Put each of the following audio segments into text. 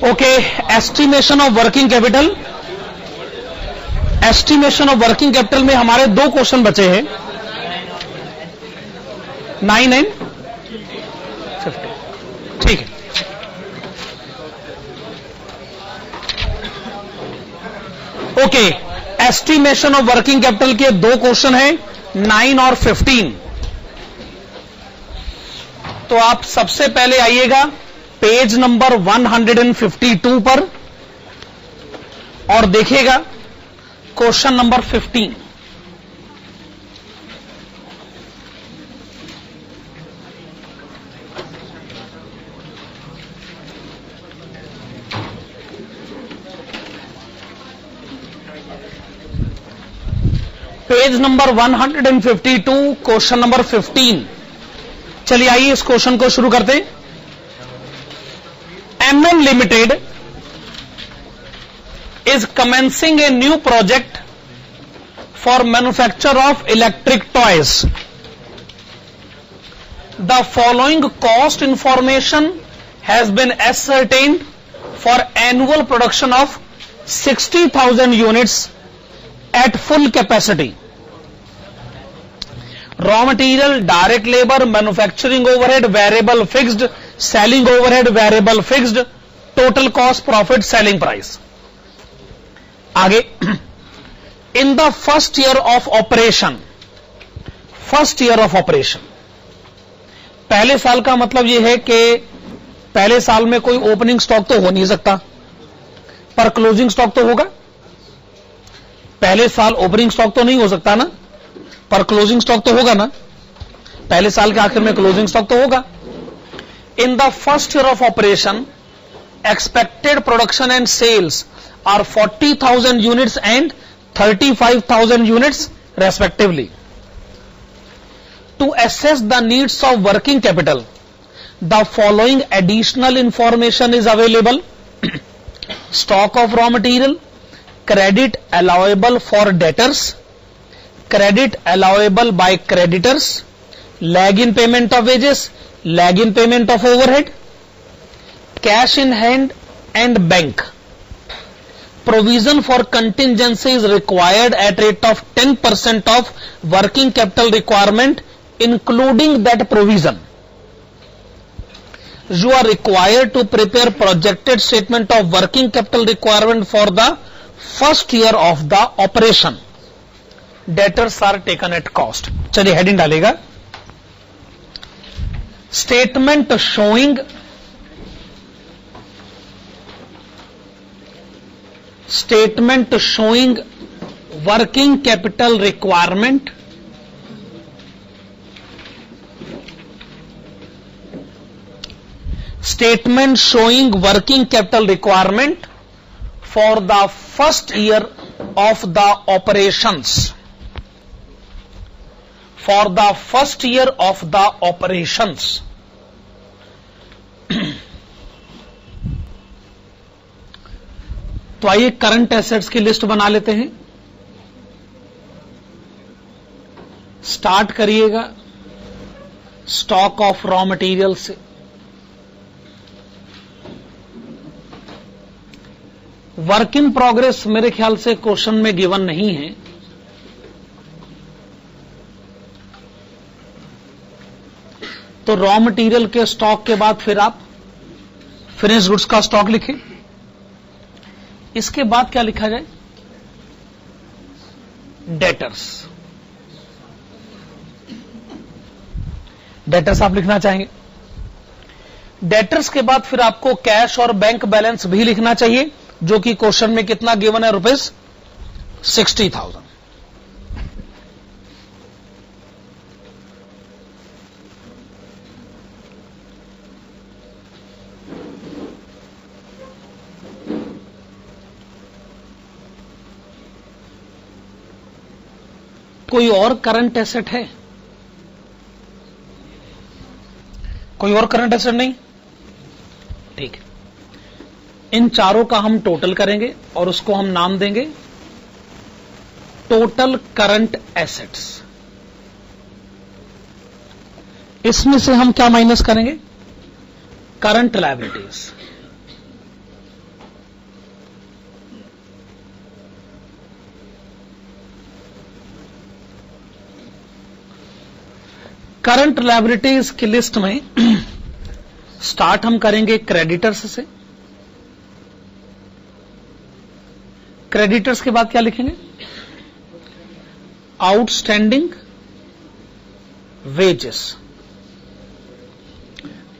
Okay, estimation of working capital. Estimation of working capital में हमारे दो क्वेश्चन बचे हैं, 9 एंड 50। ठीक है, okay. Estimation of working capital के दो क्वेश्चन हैं, 9 और 15। तो आप सबसे पहले आइएगा पेज नंबर 152 पर और देखिएगा question number 15। Page number 152, question number 15। चलिए आइए इस क्वेश्चन को शुरू करते हैं। MM Limited is commencing a new project for manufacture of electric toys. The following cost information has been ascertained for annual production of 60,000 units at full capacity. Raw material, direct labor, manufacturing overhead, variable fixed, selling overhead, variable fixed, total cost, profit, selling price. आगे, in the first year of operation, first year of operation, पहले साल का मतलब यह है कि पहले साल में कोई ओपनिंग स्टॉक तो हो नहीं सकता, पर क्लोजिंग स्टॉक तो होगा। पहले साल ओपनिंग स्टॉक तो नहीं हो सकता ना, पर क्लोजिंग स्टॉक तो होगा ना। पहले साल के आखिर में क्लोजिंग स्टॉक तो होगा। In the first year of operation, expected production and sales are 40,000 units and 35,000 units respectively. To assess the needs of working capital, the following additional information is available. Stock of raw material, credit allowable for debtors, credit allowable by creditors, lag in payment of wages, lag in payment of overhead, cash in hand and bank. Provision for contingency is required at rate of 10% of working capital requirement, including that provision. You are required to prepare projected statement of working capital requirement for the first year of the operation. Debtors are taken at cost. चलिए heading डालेगा, statement showing working capital requirement for the first year of the operations. For the first year of the operations. तो आइए current assets की list बना लेते हैं। Start करिएगा stock of raw material से। वर्क इन प्रोग्रेस मेरे ख्याल से क्वेश्चन में गिवन नहीं है, तो रॉ मटेरियल के स्टॉक के बाद फिर आप फिनिश गुड्स का स्टॉक लिखें। इसके बाद क्या लिखा जाए? डेटर्स। डेटर्स आप लिखना चाहेंगे। डेटर्स के बाद फिर आपको कैश और बैंक बैलेंस भी लिखना चाहिए, जो कि क्वेश्चन में कितना गिवन है? ₹60,000। कोई और करंट एसेट है? कोई और करंट एसेट नहीं? ठीक है, इन चारों का हम टोटल करेंगे और उसको हम नाम देंगे टोटल करंट एसेट्स। इसमें से हम क्या माइनस करेंगे? Current liabilities. करंट लायबिलिटीज की लिस्ट में स्टार्ट हम करेंगे क्रेडिटर्स से। क्रेडिटर्स के बाद क्या लिखेंगे? Outstanding wages.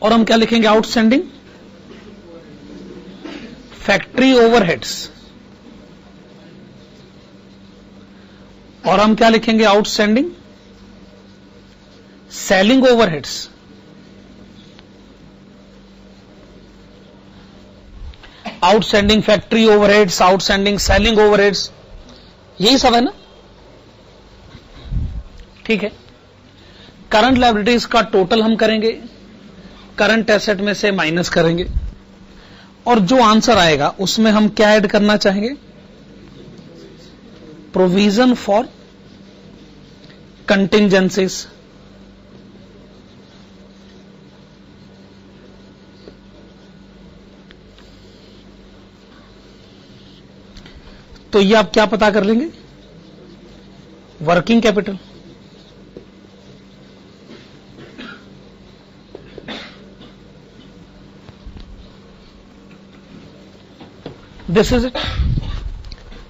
और हम क्या लिखेंगे? Outstanding factory overheads. और हम क्या लिखेंगे? Outstanding selling overheads. Outstanding factory overheads, outstanding selling overheads, यही सब है ना? ठीक है। करंट लायबिलिटीज का टोटल हम करेंगे, करंट एसेट में से माइनस करेंगे, और जो आंसर आएगा उसमें हम क्या ऐड करना चाहेंगे? Provision for contingencies. तो ये आप क्या पता कर लेंगे? Working capital. This is it.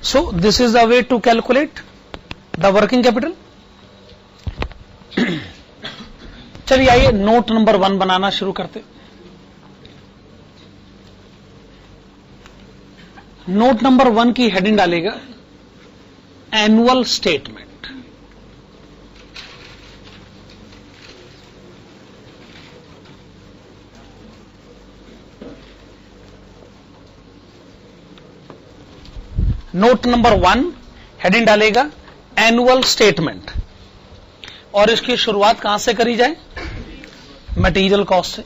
So this is the way to calculate the working capital. चलिए आइए नोट नंबर 1 बनाना शुरू करते। नोट नंबर 1 की हेडिंग डालेगा annual statement. Note number 1 heading डालेगा एनुअल स्टेटमेंट, और इसकी शुरुआत कहां से करी जाए? मटेरियल कॉस्ट से।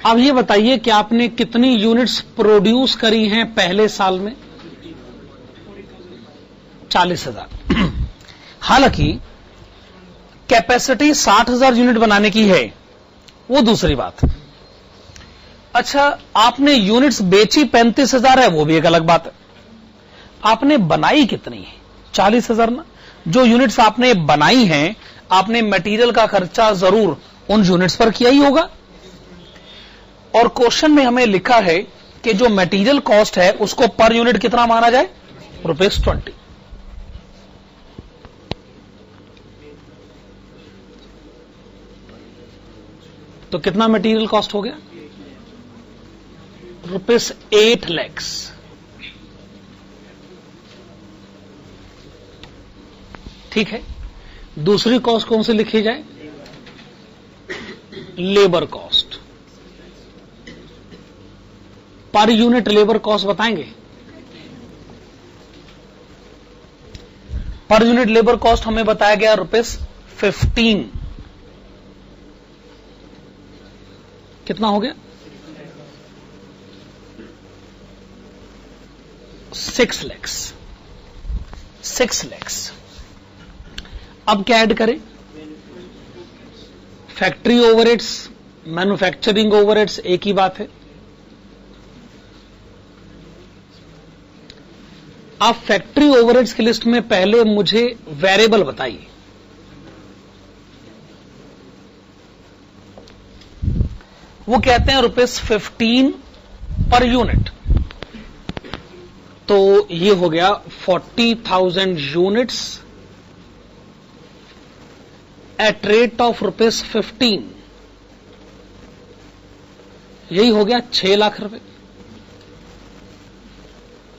अब ये बताइए कि आपने कितनी यूनिट्स प्रोड्यूस करी हैं पहले साल में? 40,000। हालांकि कैपेसिटी 60,000 यूनिट बनाने की है, वो दूसरी बात। अच्छा, आपने यूनिट्स बेची 35,000 है, वो भी एक अलग बात है। आपने बनाई कितनी है? 40,000 ना। जो यूनिट्स आपने बनाई हैं, आपने मटेरियल का खर्चा जरूर उन यूनिट्स पर किया ही होगा। और क्वेश्चन में हमें लिखा है कि जो मटेरियल कॉस्ट है उसको पर यूनिट कितना माना जाए? ₹20। तो कितना मटेरियल कॉस्ट हो गया? ₹8 लाख। ठीक है। दूसरी कॉस्ट कौन सी लिखी जाए? Labour cost. Per unit labour cost बताएंगे? पर यूनिट लेबर कॉस्ट हमें बताया गया ₹15। कितना हो गया? 6 लाख। 6 लाख। अब क्या ऐड करें? फैक्ट्री ओवरहेड्स, मैन्युफैक्चरिंग ओवरहेड्स, एक ही बात है। आप फैक्ट्री ओवरहेड्स की लिस्ट में पहले मुझे वेरिएबल बताइए। वो कहते हैं ₹15 पर यूनिट। तो ये हो गया 40,000 यूनिट्स एट रेट ऑफ ₹15। यही हो गया 6 लाख रुपए।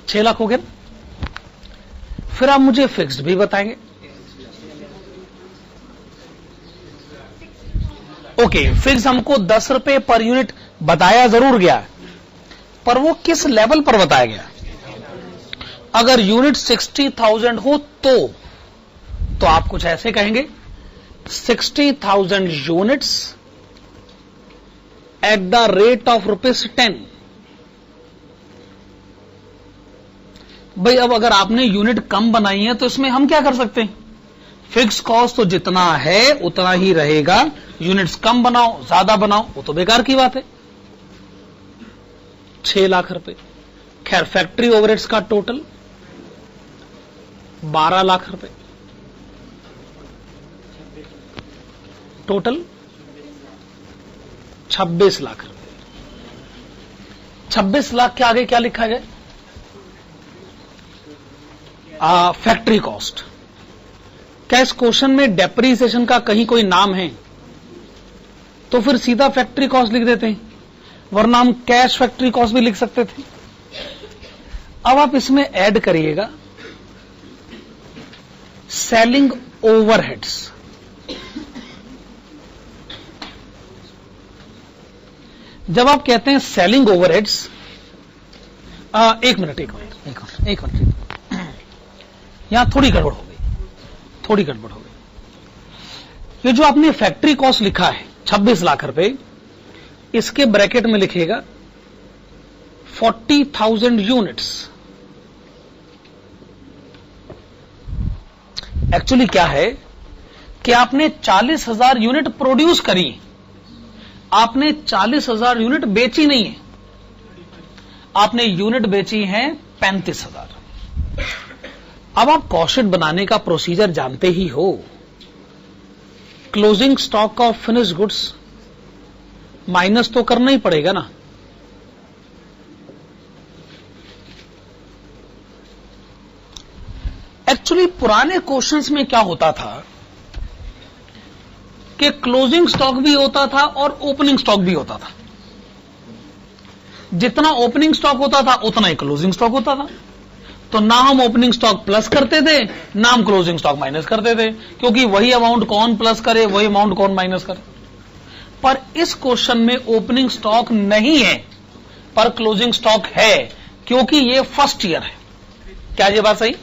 6 लाख हो गया। फिर आप मुझे फिक्स्ड भी बताएंगे। ओके, फिक्स हमको ₹10 पर यूनिट बताया जरूर गया, पर वो किस लेवल पर बताया गया? अगर यूनिट 60,000 हो तो आप कुछ ऐसे कहेंगे 60,000 units at the rate of ₹10। भाई अब अगर आपने यूनिट कम बनाई है तो इसमें हम क्या कर सकते हैं? फिक्स कॉस्ट तो जितना है उतना ही रहेगा। यूनिट्स कम बनाओ ज्यादा बनाओ वो तो बेकार की बात है। 6 लाख रुपए। खैर, फैक्ट्री ओवरहेड्स का टोटल 12 लाख रुपए, टोटल 26 लाख रुपए। 26 लाख के आगे क्या लिखा जाए? Factory cost. क्या इस क्वेश्चन में डेप्रीसिएशन का कहीं कोई नाम है? तो फिर सीधा फैक्ट्री कॉस्ट लिख देते हैं, वरना हम कैश फैक्ट्री कॉस्ट भी लिख सकते थे। अब आप इसमें ऐड करिएगा सेलिंग ओवरहेड्स। जब आप कहते हैं सेलिंग ओवरहेड्स, एक मिनट यहां थोड़ी गड़बड़ हो गई। ये जो आपने फैक्ट्री कॉस्ट लिखा है 26 लाख रुपए, इसके ब्रैकेट में लिखिएगा 40,000 यूनिट्स। एक्चुअली क्या है कि आपने 40,000 यूनिट प्रोड्यूस करी, आपने 40,000 यूनिट बेची नहीं है, आपने यूनिट बेची है 35,000। अब आप कॉस्ट शीट बनाने का प्रोसीजर जानते ही हो। Closing stock of finished goods minus तो करना ही पड़ेगा ना। एक्चुअली पुराने क्वेश्चंस में क्या होता था कि क्लोजिंग स्टॉक भी होता था और ओपनिंग स्टॉक भी होता था। जितना ओपनिंग स्टॉक होता था उतना ही क्लोजिंग स्टॉक होता था। तो ना हम ओपनिंग स्टॉक प्लस करते थे, ना हम क्लोजिंग स्टॉक माइनस करते थे, क्योंकि वही अमाउंट कौन प्लस करे, वही अमाउंट कौन माइनस करे। पर इस क्वेश्चन में ओपनिंग स्टॉक नहीं है पर क्लोजिंग स्टॉक है, क्योंकि ये फर्स्ट ईयर है। क्या ये बात सही?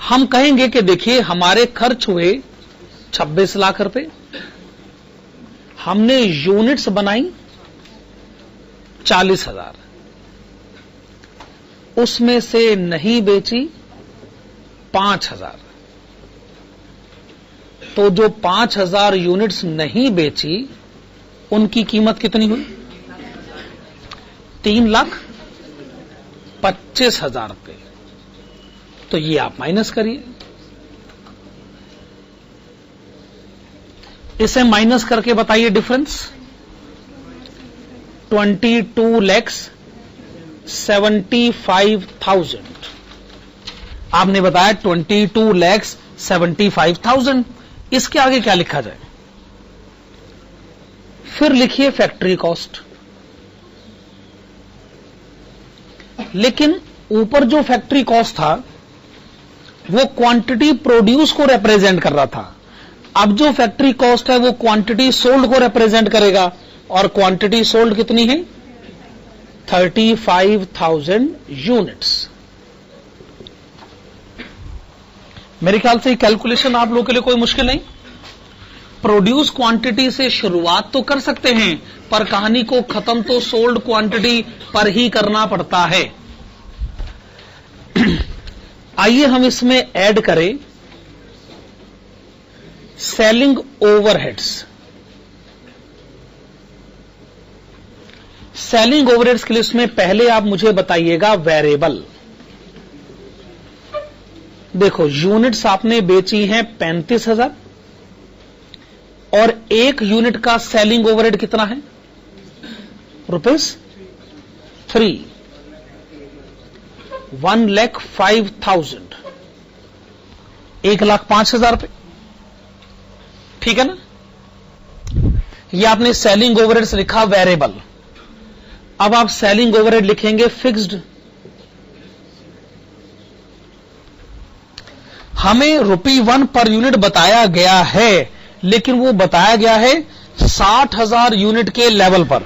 हम कहेंगे कि देखिए हमारे खर्च हुए 26 लाख रुपए, हमने यूनिट्स बनाई 40,000, उसमें से नहीं बेची 5,000। तो जो 5,000 यूनिट्स नहीं बेची उनकी कीमत कितनी हुई? 3,25,000 रुपए। तो ये आप माइनस करिए, इसे माइनस करके बताइए डिफरेंस। 22,75,000। आपने बताया 22,75,000। इसके आगे क्या लिखा जाए? फिर लिखिए फैक्ट्री कॉस्ट। लेकिन ऊपर जो फैक्ट्री कॉस्ट था वो क्वांटिटी प्रोड्यूस को रिप्रेजेंट कर रहा था। अब जो फैक्ट्री कॉस्ट है वो क्वांटिटी सोल्ड को रिप्रेजेंट करेगा, और क्वांटिटी सोल्ड कितनी है? 35,000 यूनिट्स। मेरे ख्याल से कैलकुलेशन आप लोगों के लिए कोई मुश्किल नहीं। प्रोड्यूस क्वांटिटी से शुरुआत तो कर सकते हैं, पर कहानी को खत्म तो सोल्ड क्वांटिटी पर ही करना पड़ता है। आइए हम इसमें ऐड करें सेलिंग ओवरहेड्स। सेलिंग ओवरहेड्स के लिए इसमें पहले आप मुझे बताइएगा वेरिएबल। देखो यूनिट्स आपने बेची हैं 35,000 और एक यूनिट का सेलिंग ओवरहेड कितना है? ₹3। 1,05,000, 1,05,000 रुपए। ठीक है ना? ये आपने सेलिंग ओवरहेड्स लिखा वेरिएबल। अब आप सेलिंग ओवरहेड लिखेंगे फिक्स्ड। हमें ₹1 पर यूनिट बताया गया है, लेकिन वो बताया गया है 60,000 यूनिट के लेवल पर।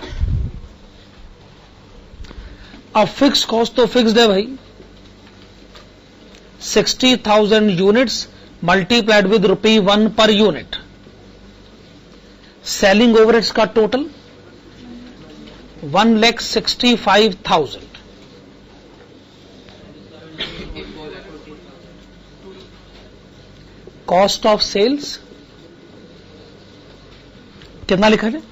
अब फिक्स कॉस्ट तो फिक्स्ड है भाई, 60,000 units multiplied with ₹1 per unit. Selling overheads का टोटल 1,65,000। कॉस्ट ऑफ सेल्स कितना लिखा है?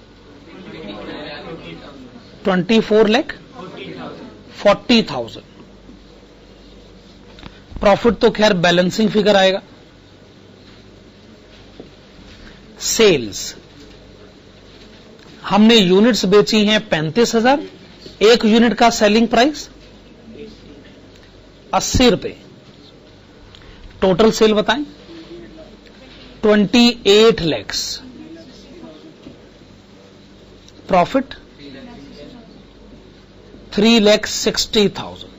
24,40,000। प्रॉफिट तो खैर बैलेंसिंग फिगर आएगा। सेल्स, हमने यूनिट्स बेची हैं 35,000, एक यूनिट का सेलिंग प्राइस 80 रुपए। टोटल सेल बताएं 28 lakhs, प्रॉफिट 3,60,000।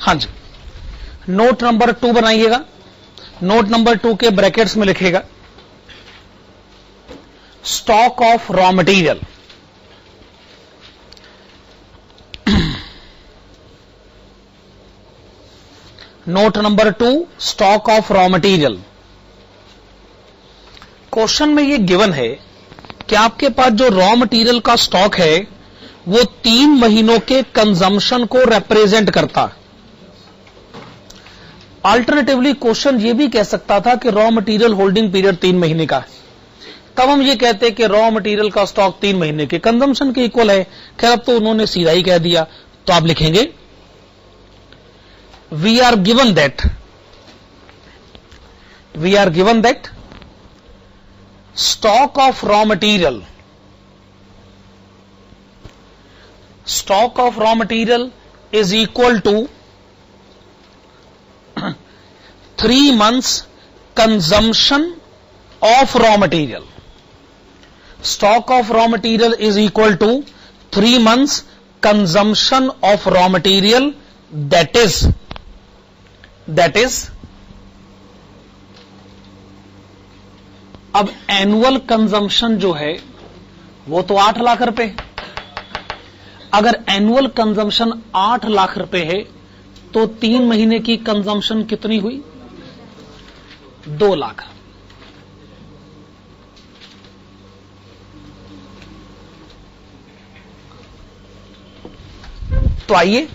हाँ जी, नोट नंबर 2 बनाइएगा। नोट नंबर 2 के ब्रैकेट्स में लिखेगा stock of raw material. Note number 2, stock of raw material. Question में ये गिवन है कि आपके पास जो रॉ मटेरियल का स्टॉक है वो 3 महीनों के कंजम्पशन को रिप्रेजेंट करता। अल्टरनेटिवली क्वेश्चन ये भी कह सकता था कि रॉ मटेरियल होल्डिंग पीरियड 3 महीने का है, तब हम ये कहते कि रॉ मटेरियल का स्टॉक 3 महीने के कंजम्पशन के इक्वल है। खैर अब तो उन्होंने सीधा ही कह दिया, तो आप लिखेंगे we are given that stock of raw material is equal to 3 months consumption of raw material. Stock of raw material is equal to 3 months consumption of raw material, that is अब एनुअल कंजम्पशन जो है वो तो 8 लाख रुपए। अगर annual consumption 8 lakh रुपए है तो 3 महीने की कंजम्पशन कितनी हुई? 2 लाख। तो आइए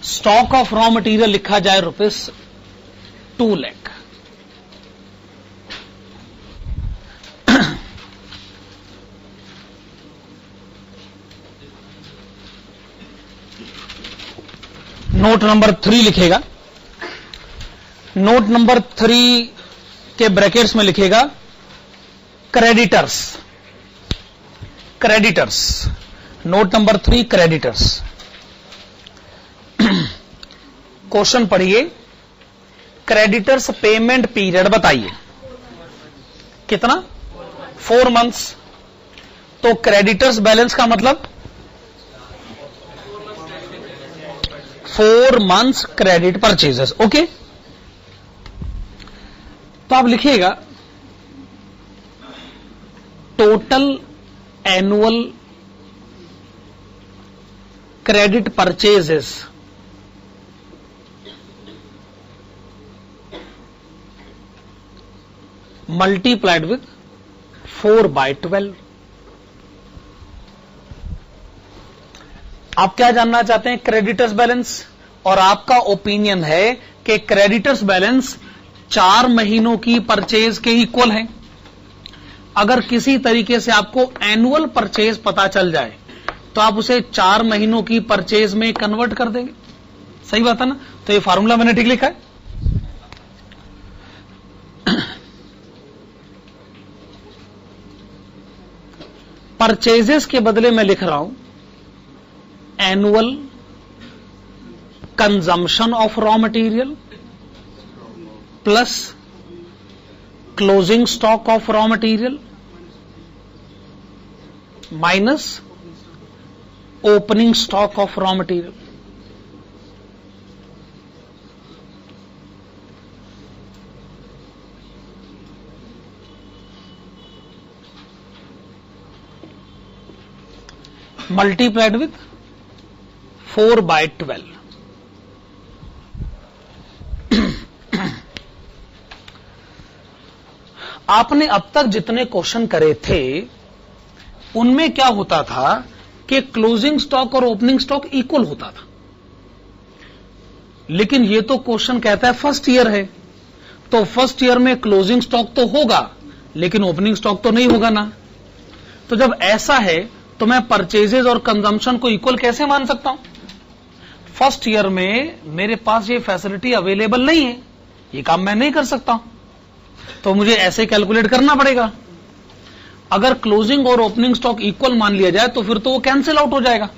स्टॉक ऑफ रॉ मटेरियल लिखा जाए ₹2 लाख। नोट नंबर 3 लिखेगा। नोट नंबर 3 के ब्रैकेट्स में लिखेगा creditors. Note number 3 creditors. Question पढ़िए, क्रेडिटर्स पेमेंट पीरियड बताइए कितना? 4 मंथ्स। तो क्रेडिटर्स बैलेंस का मतलब 4 मंथ्स क्रेडिट परचेजेस। ओके, तो आप लिखिएगा total annual credit purchases multiplied with 4/12। आप क्या जानना चाहते हैं? Creditors balance. और आपका ओपिनियन है कि क्रेडिटर्स बैलेंस 4 महीनों की परचेज के इक्वल है। अगर किसी तरीके से आपको एनुअल परचेज पता चल जाए तो आप उसे 4 महीनों की परचेज में कन्वर्ट कर देंगे। सही बात है ना? तो ये फार्मूला मैंने ठीक लिखा है। परचेजेस के बदले मैं लिख रहा हूं annual consumption of raw material plus closing stock of raw material minus opening stock of raw material. Multiplied with 4/12। आपने अब तक जितने क्वेश्चन करे थे उनमें क्या होता था कि क्लोजिंग स्टॉक और ओपनिंग स्टॉक इक्वल होता था, लेकिन ये तो क्वेश्चन कहता है फर्स्ट ईयर है, तो फर्स्ट ईयर में क्लोजिंग स्टॉक तो होगा लेकिन ओपनिंग स्टॉक तो नहीं होगा ना। तो जब ऐसा है तो मैं परचेजेज और कंजम्पशन को इक्वल कैसे मान सकता हूं? फर्स्ट ईयर में मेरे पास ये फैसिलिटी अवेलेबल नहीं है, ये काम मैं नहीं कर सकता, तो मुझे ऐसे कैलकुलेट करना पड़ेगा। अगर क्लोजिंग और ओपनिंग स्टॉक इक्वल मान लिया जाए तो फिर तो वो कैंसिल आउट हो जाएगा,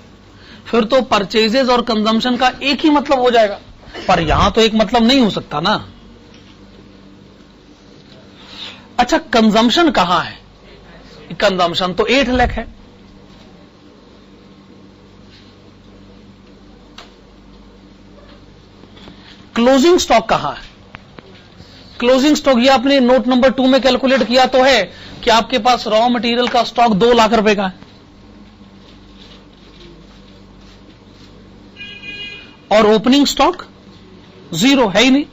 फिर तो परचेजेज और कंजम्पशन का एक ही मतलब हो जाएगा। पर यहां तो एक मतलब नहीं हो सकता ना। अच्छा, कंजम्पशन कहां है? कंजम्पशन तो 8 लाख है। क्लोजिंग स्टॉक कहां है? क्लोजिंग स्टॉक ये आपने नोट नंबर 2 में कैलकुलेट किया तो है कि आपके पास रॉ मटेरियल का स्टॉक 2 लाख रुपए का है और ओपनिंग स्टॉक 0 है ही नहीं।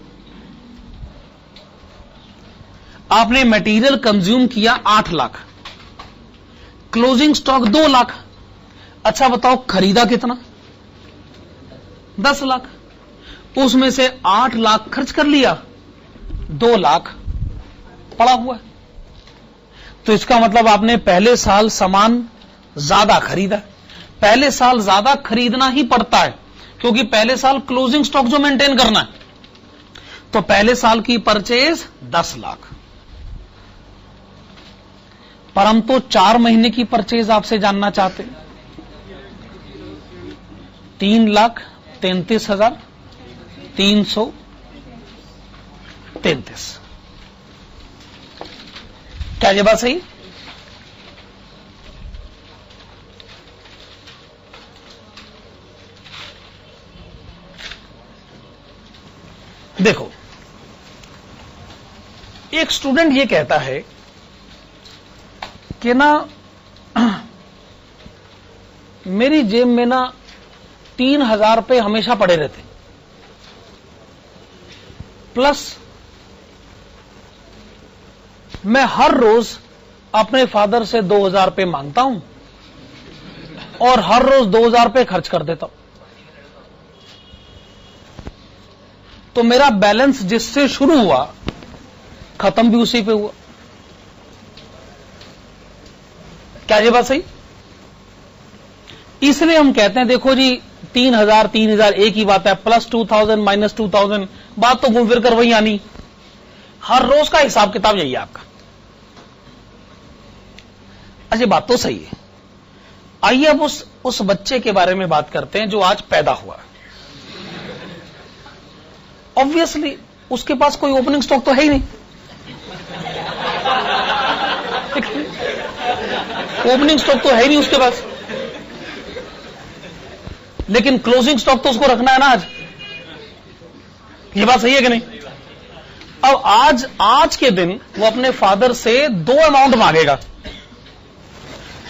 आपने मटेरियल कंज्यूम किया 8 लाख, क्लोजिंग स्टॉक 2 लाख। अच्छा बताओ खरीदा कितना? 10 लाख। उसमें से 8 लाख खर्च कर लिया, 2 लाख पड़ा हुआ है। तो इसका मतलब आपने पहले साल सामान ज्यादा खरीदा। पहले साल ज्यादा खरीदना ही पड़ता है क्योंकि पहले साल क्लोजिंग स्टॉक जो मेंटेन करना है। तो पहले साल की परचेज 10 लाख, पर हम तो 4 महीने की परचेज आपसे जानना चाहते। 3,33,333। क्या ये बात सही? देखो, एक स्टूडेंट ये कहता है कि ना मेरी जेब में ना 3,000 रुपए हमेशा पड़े रहते, प्लस मैं हर रोज अपने फादर से 2,000 रुपए मांगता हूं और हर रोज 2,000 रुपए खर्च कर देता हूं। तो मेरा बैलेंस जिससे शुरू हुआ खत्म भी उसी पे हुआ। क्या ये बात सही? इसलिए हम कहते हैं देखो जी 3,000 एक ही बात है, प्लस 2,000 माइनस 2,000, बात तो घूम फिर कर वही आनी। हर रोज का हिसाब किताब यही है आपका। अच्छा, बात तो सही है। आइए अब उस बच्चे के बारे में बात करते हैं जो आज पैदा हुआ। ऑब्वियसली उसके पास कोई ओपनिंग स्टॉक तो है ही नहीं। ओपनिंग स्टॉक तो है ही नहीं उसके पास, लेकिन क्लोजिंग स्टॉक तो उसको रखना है ना आज। ये बात सही है कि नहीं? अब आज के दिन वो अपने फादर से 2 अमाउंट मांगेगा,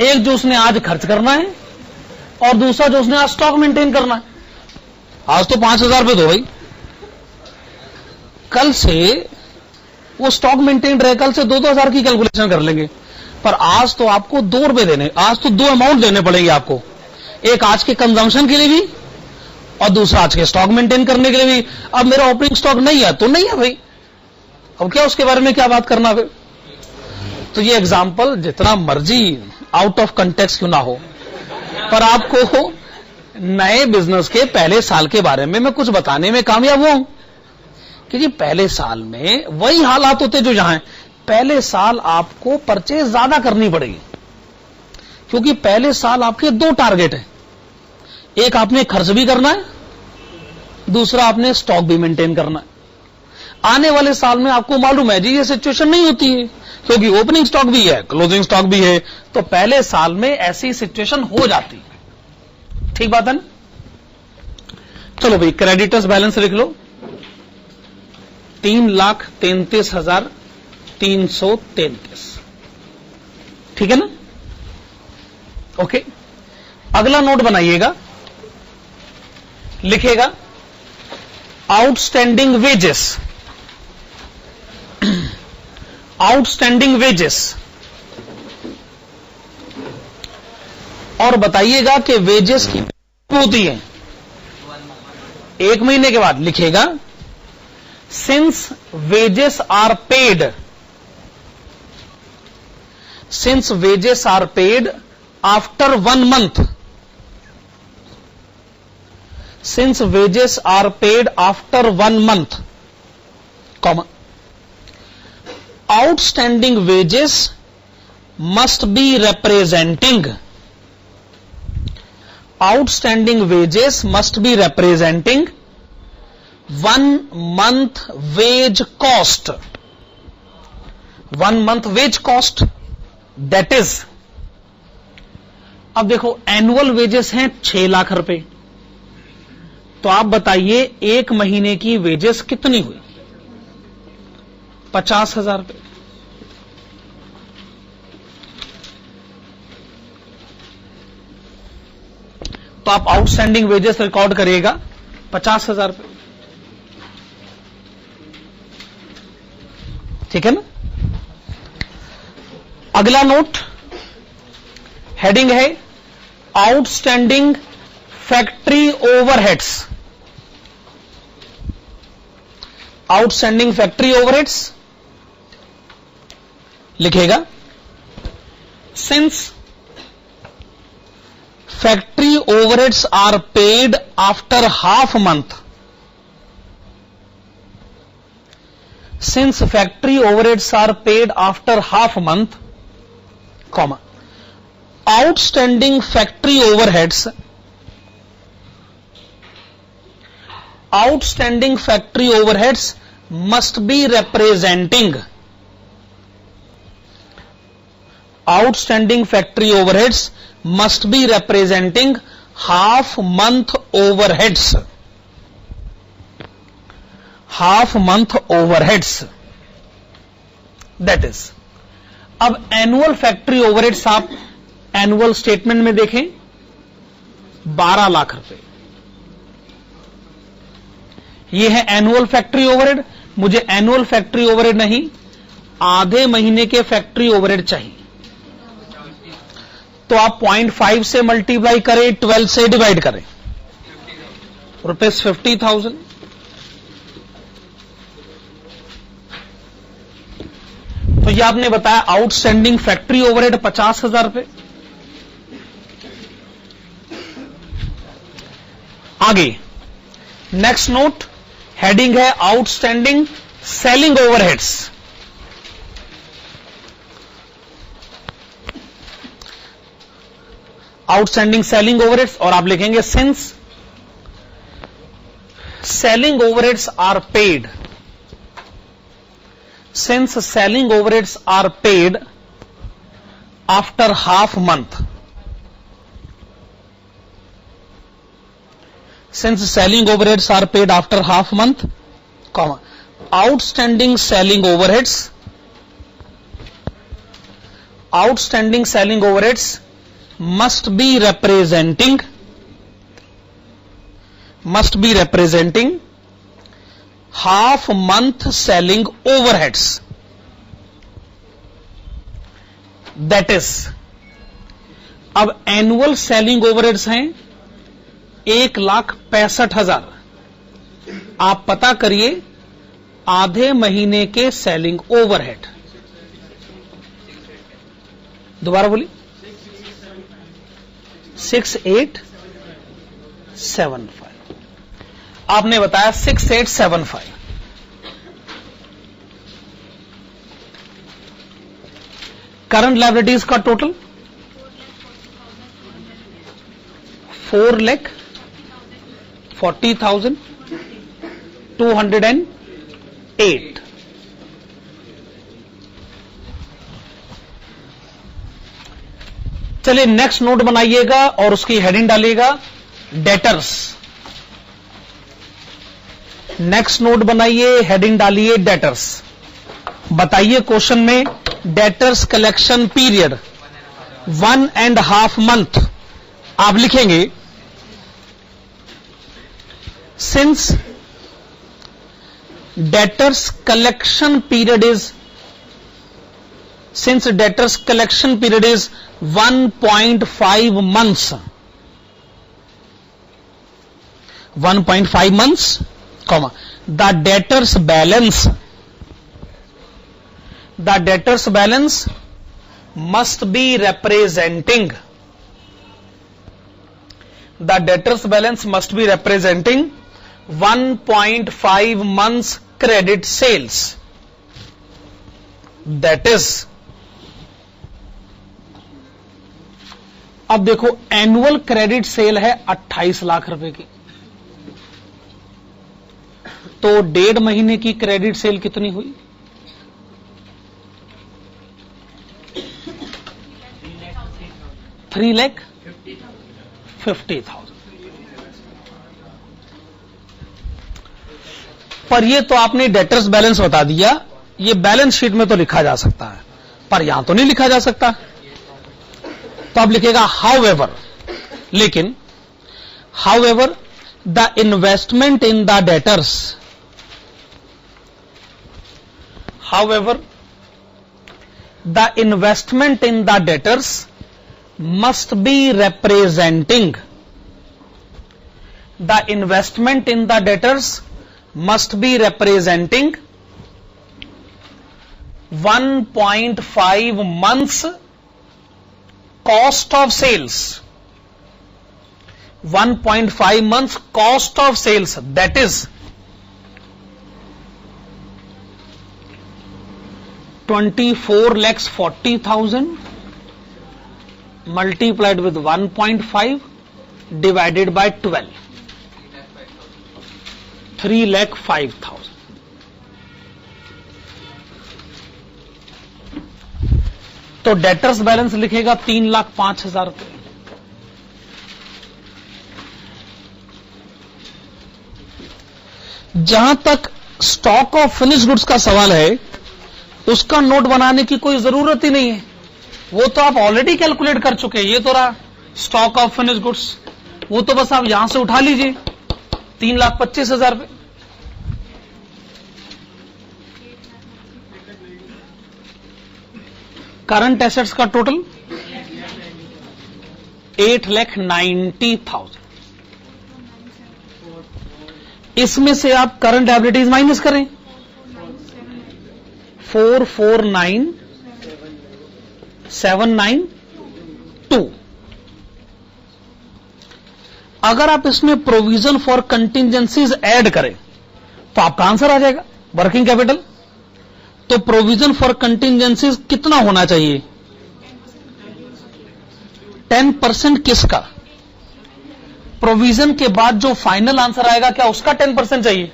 एक जो उसने आज खर्च करना है और दूसरा जो उसने आज स्टॉक मेंटेन करना है। आज तो 5,000 रुपए दो भाई, कल से वो स्टॉक मेंटेन रहे, कल से 2,000 की कैलकुलेशन कर लेंगे। पर आज तो आपको 2 रुपए देने, आज तो 2 अमाउंट देने पड़ेंगे आपको, एक आज के कंजम्पशन के लिए भी और दूसरा आज के स्टॉक मेंटेन करने के लिए भी। अब मेरा ओपनिंग स्टॉक नहीं है तो नहीं है भाई, अब क्या उसके बारे में क्या बात करना फिर? तो ये एग्जाम्पल जितना मर्जी आउट ऑफ कंटेक्स्ट क्यों ना हो, पर आपको नए बिजनेस के पहले साल के बारे में मैं कुछ बताने में कामयाब हुआ हूं कि जी पहले साल में वही हालात होते जो यहां हैं। पहले साल आपको परचेज ज्यादा करनी पड़ेगी क्योंकि पहले साल आपके 2 टारगेट हैं, एक आपने खर्च भी करना है, दूसरा आपने स्टॉक भी मेंटेन करना है। आने वाले साल में आपको मालूम है जी ये सिचुएशन नहीं होती है क्योंकि ओपनिंग स्टॉक भी है, क्लोजिंग स्टॉक भी है, तो पहले साल में ऐसी सिचुएशन हो जाती है। ठीक बात है ना? चलो भाई, क्रेडिटर्स बैलेंस लिख लो, 3,33,333। ठीक है ना? ओके, अगला नोट बनाइएगा, लिखेगा आउटस्टैंडिंग वेजेस। आउटस्टैंडिंग वेजेस, और बताइएगा कि वेजेस की होती है 1 महीने के बाद। लिखेगा since wages are paid since wages are paid after 1 month, since wages are paid after 1 month, comma, outstanding wages must be representing, outstanding wages must be representing 1 month wage cost, 1 month wage cost, that is, अब देखो annual wages हैं 6 लाख रुपए, तो आप बताइए एक महीने की वेजेस कितनी हुई? 50,000 रुपए। तो आप आउटस्टैंडिंग वेजेस रिकॉर्ड करिएगा 50,000 रुपए, ठीक है ना। अगला नोट, हेडिंग है outstanding factory overheads, outstanding factory overheads लिखेगा, since factory overheads are paid after half month, since factory overheads are paid after half month, comma, outstanding factory overheads, outstanding factory overheads must be representing, outstanding factory overheads must be representing half month overheads, half month overheads, that is. अब annual factory overheads आप annual statement में देखें 12 लाख रुपए, ये है annual factory overhead. मुझे annual factory overhead नहीं, आधे महीने के फैक्ट्री ओवरहेड चाहिए, तो आप 0.5 से मल्टीप्लाई करें, 12 से डिवाइड करें, ₹50,000। तो ये आपने बताया आउटस्टैंडिंग फैक्ट्री ओवरहेड 50,000 रुपए। आगे नेक्स्ट नोट, हेडिंग है outstanding selling overheads, outstanding selling overheads, और आप लिखेंगे since selling overheads are paid, since selling overheads are paid after half month, since selling overheads are paid after half month, comma, outstanding selling overheads, outstanding selling overheads must be representing half month selling overheads, that is. अब annual selling overheads हैं 1,65,000, आप पता करिए आधे महीने के selling overhead, दोबारा बोलिए, 6875, आपने बताया 6875। करंट लायबिलिटीज का टोटल 4,40,208। चलिए नेक्स्ट नोट बनाइएगा और उसकी हेडिंग डालिएगा डेटर्स। नेक्स्ट नोट बनाइए, हेडिंग डालिए डेटर्स। बताइए क्वेश्चन में डेटर्स कलेक्शन पीरियड 1.5 month, आप लिखेंगे since debtors collection period is 1.5 months, 1.5 months, comma, the debtors balance must be representing, the debtors balance must be representing 1.5 months credit sales. That is, अब देखो annual credit sale है 28 लाख रुपए की, तो 1.5 महीने की क्रेडिट सेल कितनी हुई? 3,50,000। पर ये तो आपने डेटर्स बैलेंस बता दिया, ये बैलेंस शीट में तो लिखा जा सकता है, पर यहां तो नहीं लिखा जा सकता। तो आप लिखेगा हाउएवर, लेकिन however the investment in the debtors, however the investment in the debtors must be representing, the investment in the debtors must be representing 1.5 months cost of sales, 1.5 months cost of sales, that is 24,40,000 multiplied with 1.5 divided by 12, 3,05,000। तो debtors balance लिखेगा 3,05,000 रुपए। जहां तक stock of finish goods का सवाल है, उसका note बनाने की कोई जरूरत ही नहीं है, वो तो आप ऑलरेडी कैलकुलेट कर चुके हैं। ये तो रहा स्टॉक ऑफ फिनिश गुड्स, वो तो बस आप यहां से उठा लीजिए 3,25,000 रुपए। करंट एसेट्स का टोटल 8,90,000। इसमें से आप करंट लायबिलिटीज माइनस करें, 449,792। अगर आप इसमें प्रोविजन फॉर कंटिंजेंसीज ऐड करें तो आपका आंसर आ जाएगा वर्किंग कैपिटल। तो प्रोविजन फॉर कंटिंजेंसीज कितना होना चाहिए? 10% किसका? प्रोविजन के बाद जो फाइनल आंसर आएगा क्या उसका 10% चाहिए?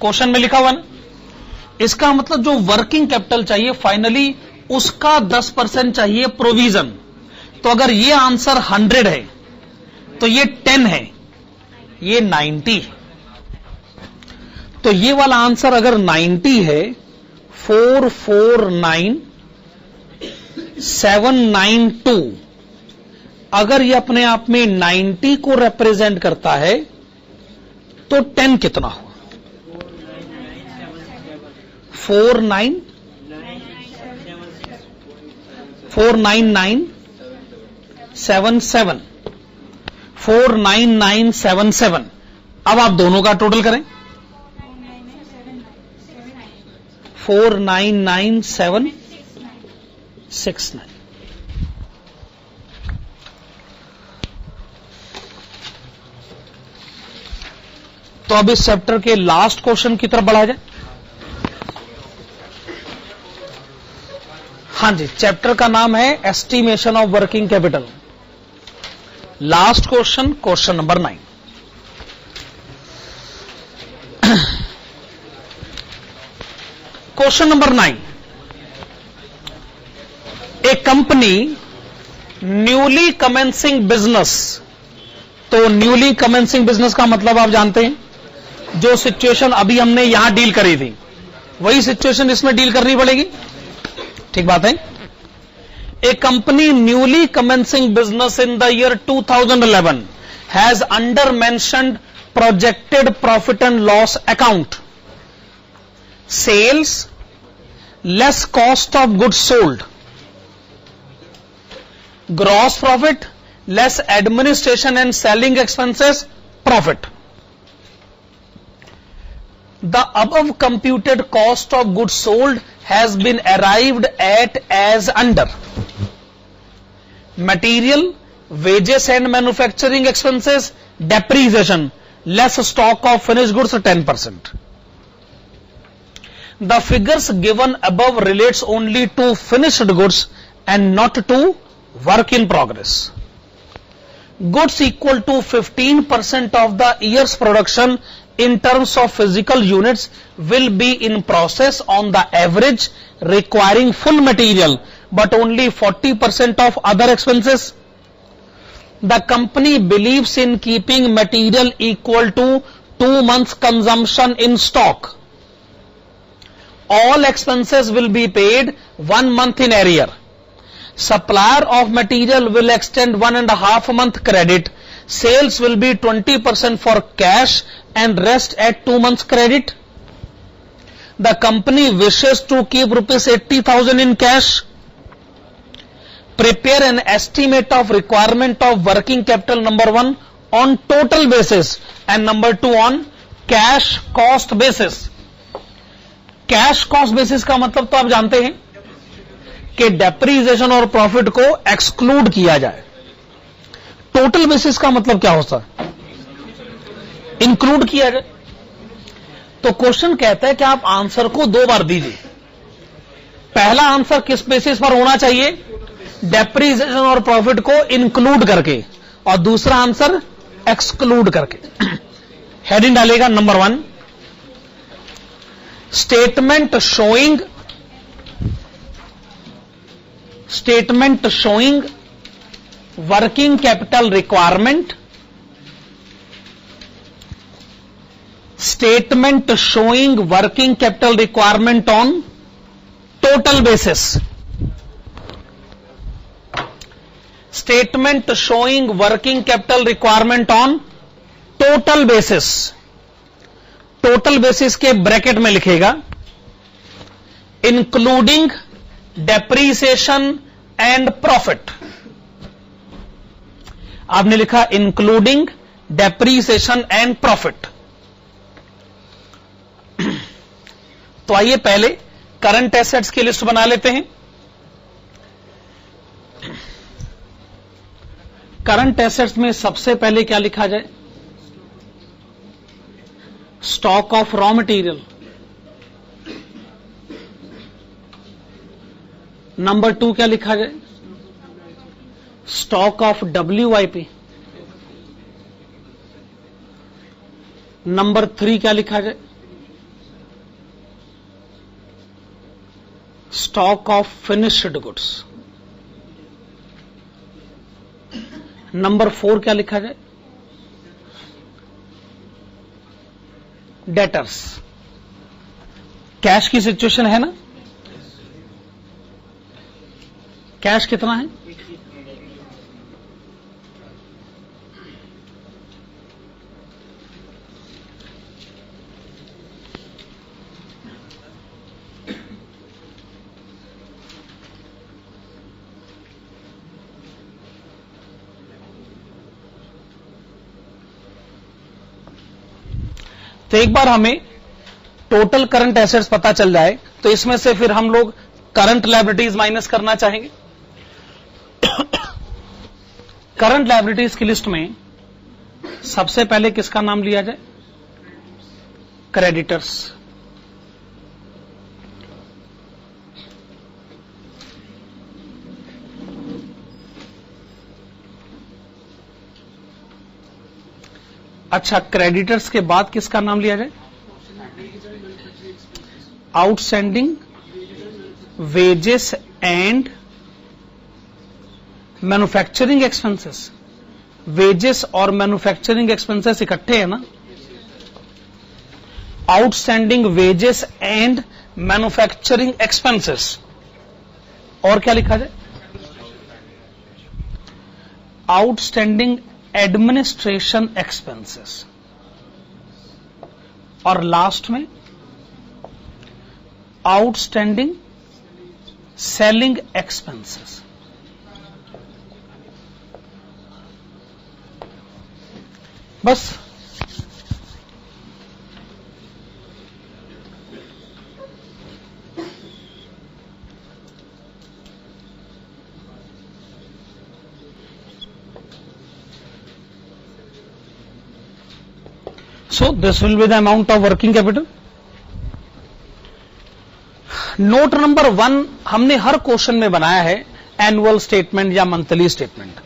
क्वेश्चन में लिखा हुआ ना, इसका मतलब जो वर्किंग कैपिटल चाहिए फाइनली उसका 10% चाहिए प्रोविजन। तो अगर ये आंसर 100 है तो ये 10 है, ये 90 है। तो ये वाला आंसर अगर 90 है, 449,792, अगर ये अपने आप में 90 को रिप्रेजेंट करता है तो 10 कितना हुआ? 49977, 49977। अब आप दोनों का टोटल करें, 499,769। तो अब इस चैप्टर के लास्ट क्वेश्चन की तरफ बढ़ा जाए। हां जी, चैप्टर का नाम है estimation of working capital. Last question, question number 9। Question number 9, A company newly commencing business. तो न्यूली कमेंसिंग बिजनेस का मतलब आप जानते हैं, जो सिचुएशन अभी हमने यहां डील करी थी वही सिचुएशन इसमें डील करनी पड़ेगी, ठीक बात है। A company newly commencing business in the year 2011 has under mentioned projected profit and loss account sales less cost of goods sold, gross profit less administration and selling expenses profit. The above computed cost of goods sold has been arrived at as under material, wages and manufacturing expenses, depreciation, less stock of finished goods 10%. The figures given above relates only to finished goods and not to work in progress. Goods equal to 15% of the year's production in terms of physical units will be in process on the average, requiring full material but only 40% of other expenses. The company believes in keeping material equal to 2 months consumption in stock. All expenses will be paid 1 month in arrear. Supplier of material will extend 1.5 month credit. Sales will be 20% for cash and rest at 2 months credit. The company wishes to keep rupees 80,000 in cash. Prepare an estimate of requirement of working capital, number 1 on total basis and number 2 on cash cost basis. Cash cost basis का मतलब तो आप जानते हैं कि depreciation और profit को exclude किया जाए. टोटल बेसिस का मतलब क्या होता है? इंक्लूड किया जाए. तो क्वेश्चन कहता है कि आप आंसर को 2 बार दीजिए. पहला आंसर किस बेसिस पर होना चाहिए? डेप्रीसिएशन और प्रॉफिट को इंक्लूड करके, और दूसरा आंसर एक्सक्लूड करके. हेडिंग डालेगा number 1, statement showing working capital requirement, statement showing working capital requirement on total basis, statement showing working capital requirement on total basis. Total basis के ब्रैकेट में लिखेगा इंक्लूडिंग डेप्रीसिएशन एंड प्रॉफिट. आपने लिखा including depreciation and profit. तो आइए पहले current assets की list बना लेते हैं. करंट एसेट्स में सबसे पहले क्या लिखा जाए? Stock of raw material. Number 2 क्या लिखा जाए? Stock of WIP. नंबर 3 क्या लिखा जाए? Stock of finished goods. Number 4 क्या लिखा जाए? डेटर्स. कैश की सिचुएशन है ना? कैश कितना है? तो एक बार हमें टोटल करंट एसेट्स पता चल जाए तो इसमें से फिर हम लोग करंट लायबिलिटीज माइनस करना चाहेंगे. करंट लायबिलिटीज की लिस्ट में सबसे पहले किसका नाम लिया जाए? क्रेडिटर्स. अच्छा, क्रेडिटर्स के बाद किसका नाम लिया जाए? Outstanding wages and manufacturing expenses. Wages और मैन्युफैक्चरिंग एक्सपेंसेस इकट्ठे है ना? Outstanding wages and manufacturing expenses. और क्या लिखा जाए? Outstanding administration expenses. और लास्ट में आउटस्टैंडिंग सेलिंग एक्सपेंसेस. बस. So this will be the amount of working capital. Note number 1 हमने हर क्वेश्चन में बनाया है एनुअल स्टेटमेंट या मंथली स्टेटमेंट।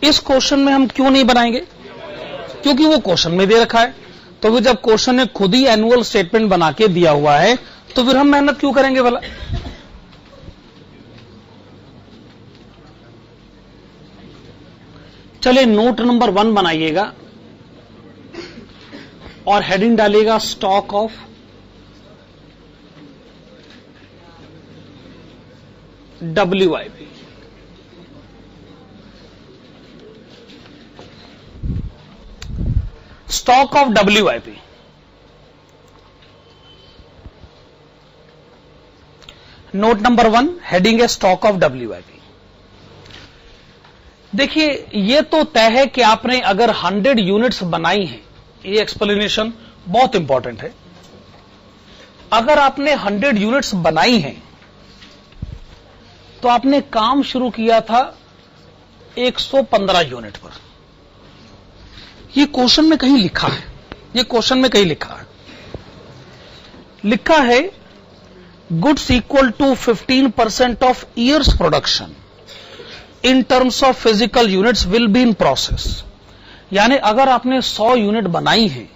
इस क्वेश्चन में हम क्यों नहीं बनाएंगे? क्योंकि वो क्वेश्चन में दे रखा है। तो फिर जब क्वेश्चन ने खुद ही एनुअल स्टेटमेंट बना के दिया हुआ है तो फिर हम मेहनत क्यों करेंगे भला? चलिए नोट नंबर 1 बनाइएगा और हेडिंग डालिएगा stock of WIP। Stock of WIP। Note number 1 heading है स्टॉक ऑफ WIP। देखिए ये तो तय है कि आपने अगर 100 यूनिट्स बनाई हैं, ये एक्सप्लेनेशन बहुत इंपॉर्टेंट है। अगर आपने 100 यूनिट्स बनाई हैं तो आपने काम शुरू किया था 115 यूनिट पर। ये क्वेश्चन में कहीं लिखा है, ये क्वेश्चन में कहीं लिखा है goods equal to 15% of year's production in terms of physical units will be in process. यानी अगर आपने 100 यूनिट बनाई है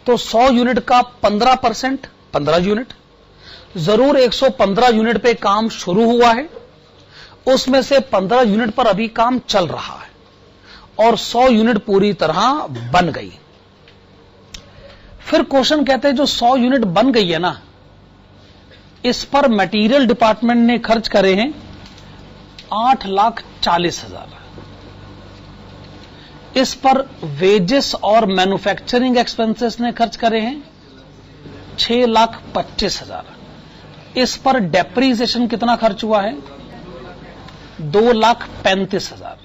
तो 100 यूनिट का 15% 15 यूनिट, जरूर 115 यूनिट पे काम शुरू हुआ है, उसमें से 15 यूनिट पर अभी काम चल रहा है और 100 यूनिट पूरी तरह बन गई। फिर क्वेश्चन कहते हैं जो 100 यूनिट बन गई है ना, इस पर मटेरियल डिपार्टमेंट ने खर्च करे हैं 8,40,000। इस पर वेजेस और मैन्युफैक्चरिंग एक्सपेंसेस ने खर्च करे हैं 6,25,000। इस पर डेप्रीसिएशन कितना खर्च हुआ है? 2,35,000।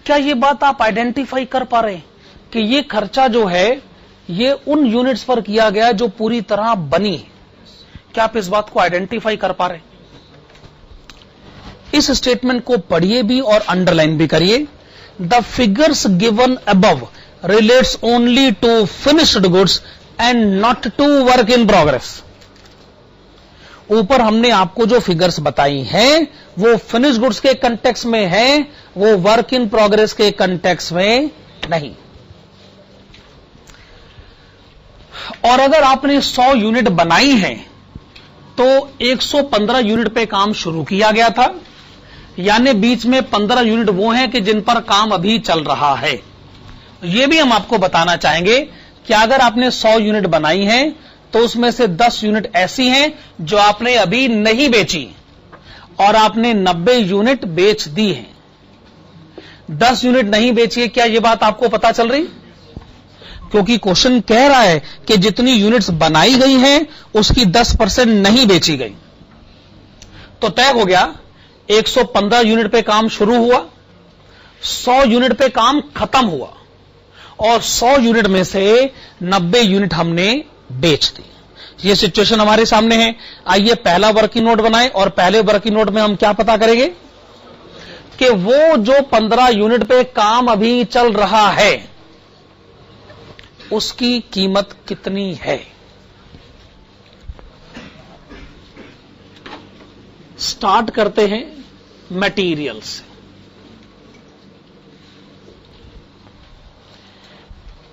क्या ये बात आप आइडेंटिफाई कर पा रहे हैं कि ये खर्चा जो है ये उन यूनिट्स पर किया गया जो पूरी तरह बनी है? क्या आप इस बात को आइडेंटिफाई कर पा रहे हैं? इस स्टेटमेंट को पढ़िए भी और अंडरलाइन भी करिए। The figures given above relates only to finished goods and not to work in progress. ऊपर हमने आपको जो फिगर्स बताई हैं वो फिनिश गुड्स के कंटेक्स्ट में है, वो वर्क इन प्रोग्रेस के कंटेक्स्ट में नहीं। और अगर आपने 100 यूनिट बनाई है तो 115 यूनिट पे काम शुरू किया गया था, यानी बीच में 15 यूनिट वो हैं कि जिन पर काम अभी चल रहा है। ये भी हम आपको बताना चाहेंगे कि अगर आपने 100 यूनिट बनाई है तो उसमें से 10 यूनिट ऐसी हैं जो आपने अभी नहीं बेची और आपने 90 यूनिट बेच दी हैं। 10 यूनिट नहीं बेची है, क्या यह बात आपको पता चल रही? क्योंकि क्वेश्चन कह रहा है कि जितनी यूनिट्स बनाई गई हैं उसकी 10% नहीं बेची गई। तो तय हो गया 115 यूनिट पे काम शुरू हुआ, 100 यूनिट पे काम खत्म हुआ और 100 यूनिट में से 90 यूनिट हमने बेच दी। ये सिचुएशन हमारे सामने है। आइए पहला वर्किंग नोट बनाएं और पहले वर्किंग नोट में हम क्या पता करेंगे कि वो जो 15 यूनिट पे काम अभी चल रहा है उसकी कीमत कितनी है। स्टार्ट करते हैं मटेरियल से।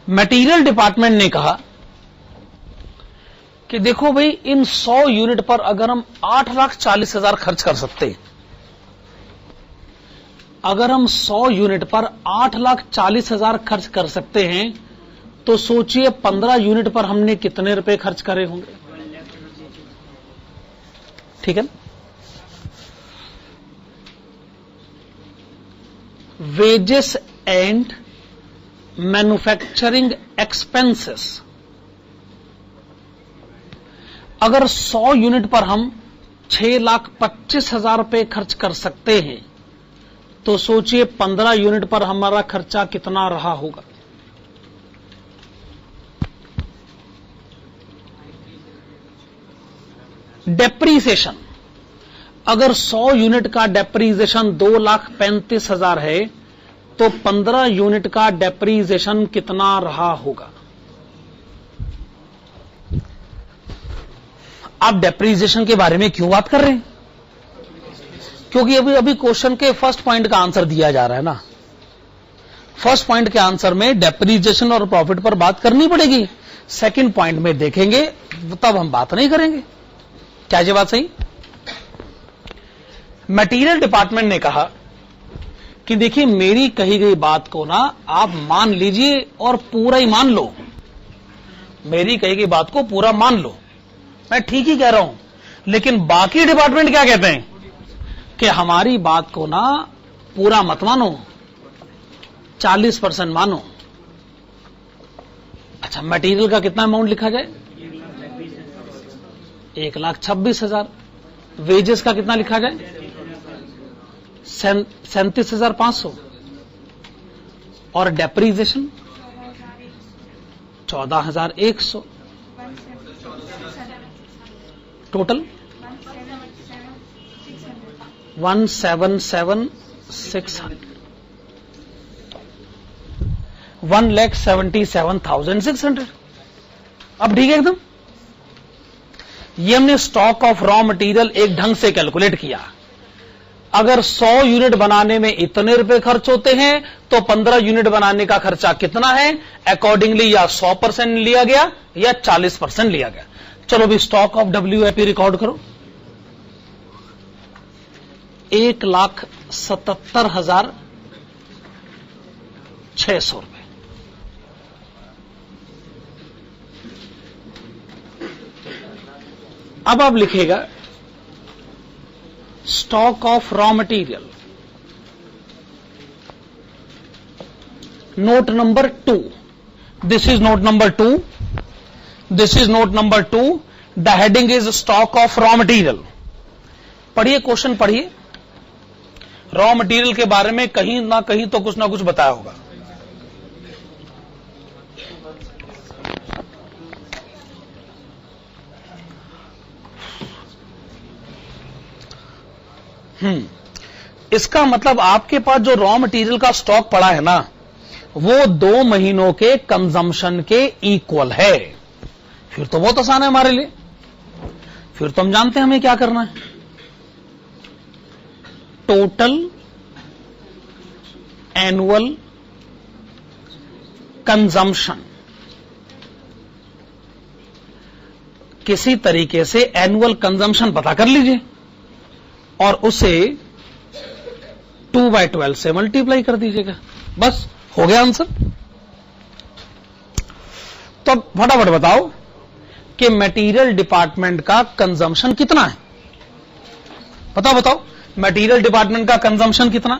मटेरियल डिपार्टमेंट ने कहा कि देखो भाई इन 100 यूनिट पर अगर हम 8,40,000 खर्च कर सकते हैं, अगर हम 100 यूनिट पर 8,40,000 खर्च कर सकते हैं तो सोचिए 15 यूनिट पर हमने कितने रुपए खर्च करे होंगे। ठीक है ना? वेजेस एंड मैन्युफैक्चरिंग एक्सपेंसेस, अगर 100 यूनिट पर हम 6,25,000 रुपए खर्च कर सकते हैं तो सोचिए 15 यूनिट पर हमारा खर्चा कितना रहा होगा। डेप्रीसिएशन, अगर 100 यूनिट का डेप्रीसिएशन 2,35,000 है तो 15 यूनिट का डेप्रीसिएशन कितना रहा होगा? आप डेप्रीसिएशन के बारे में क्यों बात कर रहे हैं? क्योंकि अभी क्वेश्चन के फर्स्ट पॉइंट का आंसर दिया जा रहा है ना। फर्स्ट पॉइंट के आंसर में डेप्रीसिएशन और प्रॉफिट पर बात करनी पड़ेगी, सेकंड पॉइंट में देखेंगे तब हम बात नहीं करेंगे। क्या ये बात सही? मटेरियल डिपार्टमेंट ने कहा कि देखिए मेरी कही गई बात को ना आप मान लीजिए और पूरा ही मान लो। मेरी कही गई बात को पूरा मान लो, मैं ठीक ही कह रहा हूं, लेकिन बाकी डिपार्टमेंट क्या कहते हैं कि हमारी बात को ना पूरा मत मानो, 40% मानो। अच्छा, मटेरियल का कितना अमाउंट लिखा जाए? 1,26,000। वेजेस का कितना लिखा जाए? 37,500। और डेप्रीसिएशन 14,100। टोटल 177,600, 1,77,600। अब ठीक है एकदम। ये हमने स्टॉक ऑफ रॉ मटेरियल एक ढंग से कैलकुलेट किया। अगर 100 यूनिट बनाने में इतने रुपए खर्च होते हैं तो 15 यूनिट बनाने का खर्चा कितना है, अकॉर्डिंगली या 100% लिया गया या 40% लिया गया। चलो भी स्टॉक ऑफ WIP रिकॉर्ड करो। 1,77,600 रुपए। अब आप लिखेगा stock of raw material, note number 2। This is note number 2, this is note number 2। The heading is stock of raw material. पढ़िए, क्वेश्चन पढ़िए। रॉ मटेरियल के बारे में कहीं ना कहीं तो कुछ ना कुछ बताया होगा। इसका मतलब आपके पास जो रॉ मटेरियल का स्टॉक पड़ा है ना, वो 2 महीनों के कंजम्पशन के इक्वल है। फिर तो बहुत आसान है हमारे लिए, फिर तो हम जानते हैं हमें क्या करना है। टोटल एनुअल कंजम्पशन, किसी तरीके से एनुअल कंजम्पशन पता कर लीजिए और उसे 2/12 से मल्टीप्लाई कर दीजिएगा, बस हो गया आंसर। तो फटाफट बताओ कि मटेरियल डिपार्टमेंट का कंजम्पशन कितना है? बताओ बताओ, मटेरियल डिपार्टमेंट का कंजम्पशन कितना?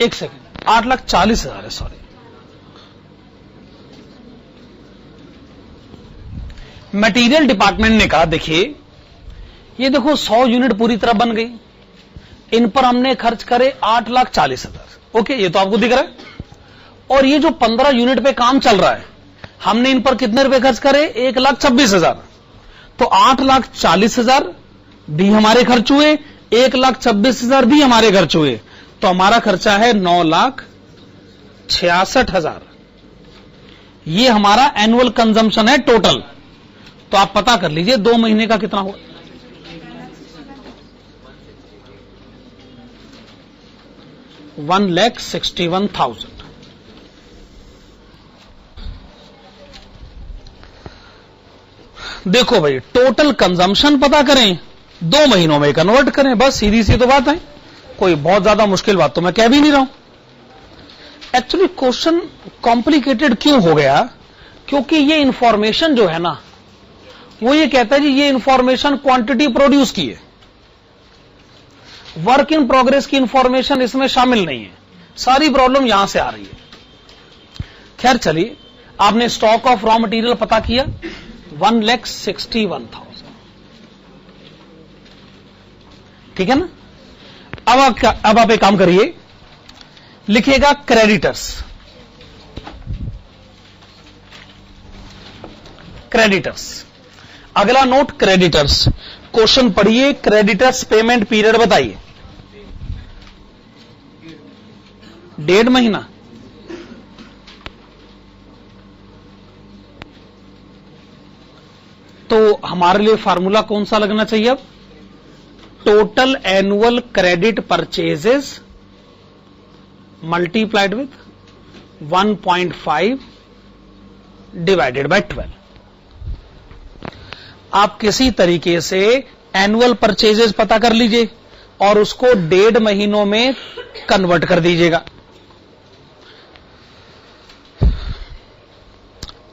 एक सेकंड, 8,40,000 है, सॉरी। मटेरियल डिपार्टमेंट ने कहा देखिए ये देखो 100 यूनिट पूरी तरह बन गई, इन पर हमने खर्च करे 8,40,000। ओके, ये तो आपको दिख रहा है। और ये जो 15 यूनिट पे काम चल रहा है, हमने इन पर कितने रुपए खर्च करे? 1,26,000। तो 8,40,000 भी हमारे खर्च हुए, 1,26,000 भी हमारे खर्च हुए, तो हमारा खर्चा है 9,66,000। ये हमारा एनुअल कंजम्पशन है टोटल। तो आप पता कर लीजिए 2 महीने का कितना हुआ। $1,61,000। देखो भाई, टोटल कंजम्पशन पता करें, 2 महीनों में कन्वर्ट करें, बस सीधी सी तो बात है। कोई बहुत ज्यादा मुश्किल बात तो मैं कह भी नहीं रहा हूं। एक्चुअली क्वेश्चन कॉम्प्लिकेटेड क्यों हो गया? क्योंकि ये इंफॉर्मेशन जो है ना, वो ये कहता है जी ये इंफॉर्मेशन क्वांटिटी प्रोड्यूस की है, वर्क इन प्रोग्रेस की इंफॉर्मेशन इसमें शामिल नहीं है। सारी प्रॉब्लम यहां से आ रही है। खैर चलिए, आपने स्टॉक ऑफ रॉ मटेरियल पता किया 1,61,000, ठीक है ना। अब आप एक काम करिए, लिखिएगा क्रेडिटर्स। क्रेडिटर्स, अगला नोट क्रेडिटर्स। क्वेश्चन पढ़िए, क्रेडिटर्स पेमेंट पीरियड बताइए। 1.5 महीना। तो हमारे लिए फार्मूला कौन सा लगना चाहिए अब? Total annual credit purchases multiplied with 1.5 divided by 12। आप किसी तरीके से एनुअल परचेजेस पता कर लीजिए और उसको 1.5 महीनों में कन्वर्ट कर दीजिएगा।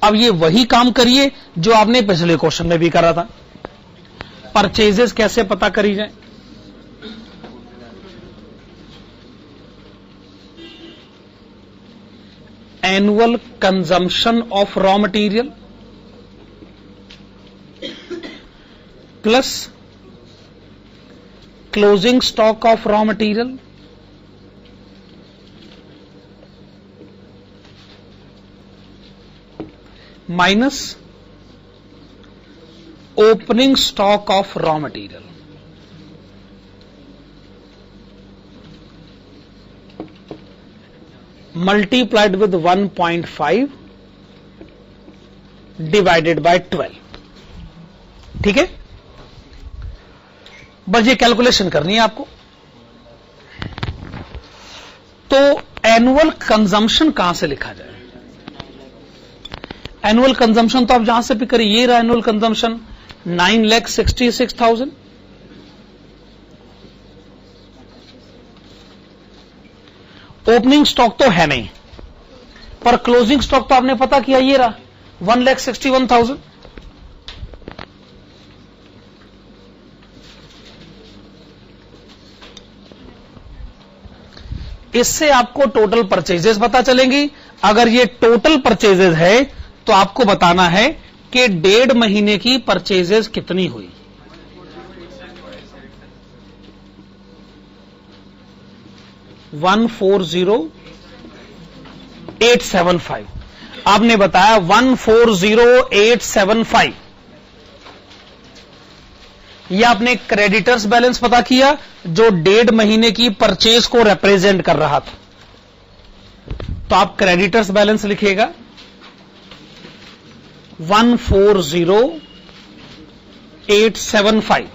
अब ये वही काम करिए जो आपने पिछले क्वेश्चन में भी करा था। परचेजेस कैसे पता करी जाए? Annual consumption of raw material plus closing stock of raw material minus opening stock of raw material. Multiplied with 1.5 divided by 12। ठीक है, बस ये कैलकुलेशन करनी है आपको। तो एनुअल कंजम्पशन कहां से लिखा जाए? एनुअल कंजम्पशन तो आप जहां से भी करिए, ये रहा एनुअल कंजम्पशन 9,66,000। ओपनिंग स्टॉक तो है नहीं, पर क्लोजिंग स्टॉक तो आपने पता किया, ये रहा 1,61,000। इससे आपको टोटल परचेजेस पता चलेंगी। अगर ये टोटल परचेजेस है तो आपको बताना है कि 1.5 महीने की परचेजेस कितनी हुई। $140,875 आपने बताया 140,875। यह आपने क्रेडिटर्स बैलेंस पता किया जो 1.5 महीने की परचेज को रिप्रेजेंट कर रहा था। तो आप क्रेडिटर्स बैलेंस लिखिएगा 140,875।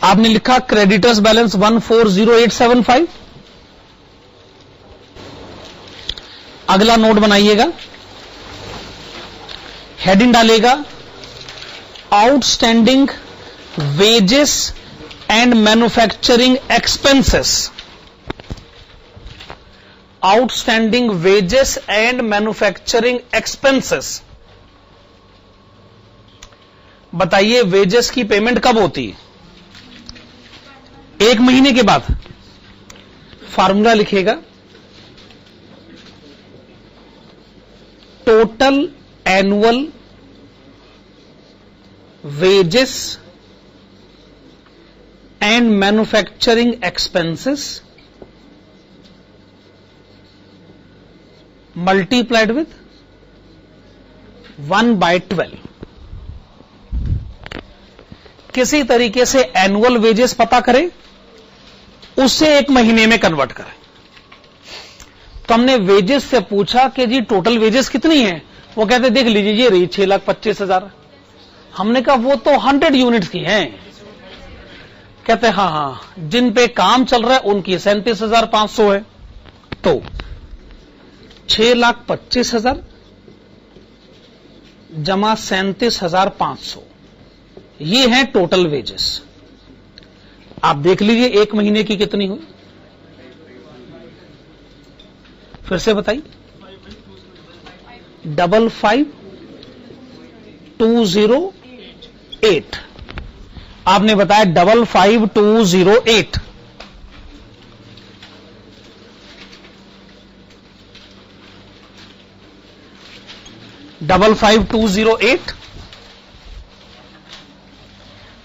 आपने लिखा क्रेडिटर्स बैलेंस 140,875। अगला नोट बनाइएगा, हेडिंग डालेगा outstanding wages and manufacturing expenses. Outstanding wages and manufacturing expenses. बताइए वेजेस की पेमेंट कब होती है? 1 महीने के बाद। फार्मूला लिखिएगा total annual wages and manufacturing expenses multiplied with 1/12। किसी तरीके से एनुअल वेजेस पता करें, उससे 1 महीने में कन्वर्ट करें। तो हमने वेजेस से पूछा कि जी टोटल वेजेस कितनी है? वो कहते देख लीजिए ये रही 6,25,000। हमने कहा वो तो 100 यूनिट्स की हैं। कहते हाँ हाँ, जिन पे काम चल रहा है उनकी 37,500 है। तो 6,25,000 जमा 37,500, ये है टोटल वेजेस। आप देख लीजिए 1 महीने की कितनी हुई, फिर से बताइए। 55,208 आपने बताया 55,208।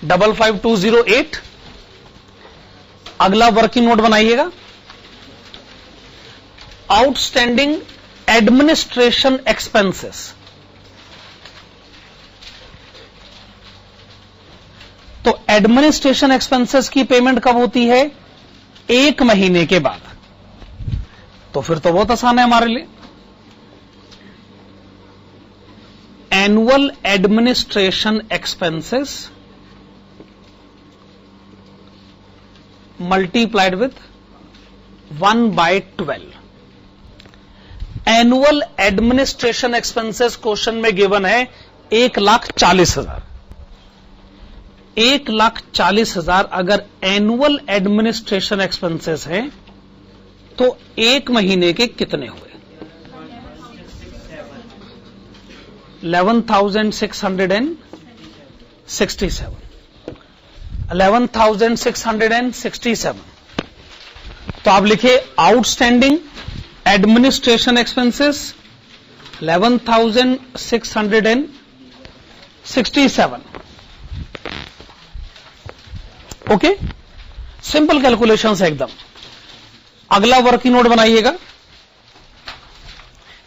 55208। अगला वर्किंग नोट बनाइएगा, आउटस्टैंडिंग एडमिनिस्ट्रेशन एक्सपेंसेस। तो एडमिनिस्ट्रेशन एक्सपेंसेस की पेमेंट कब होती है? 1 महीने के बाद। तो फिर तो बहुत आसान है हमारे लिए। Annual administration expenses multiplied with 1/12। Annual administration expenses question में गिवन है 1,40,000। 1,40,000 अगर एनुअल एडमिनिस्ट्रेशन एक्सपेंसेस है तो 1 महीने के कितने हुए? 11,667। 11,667। तो आप लिखे outstanding administration expenses 11,667। Okay, simple calculations है एकदम। अगला वर्किंग नोट बनाइएगा,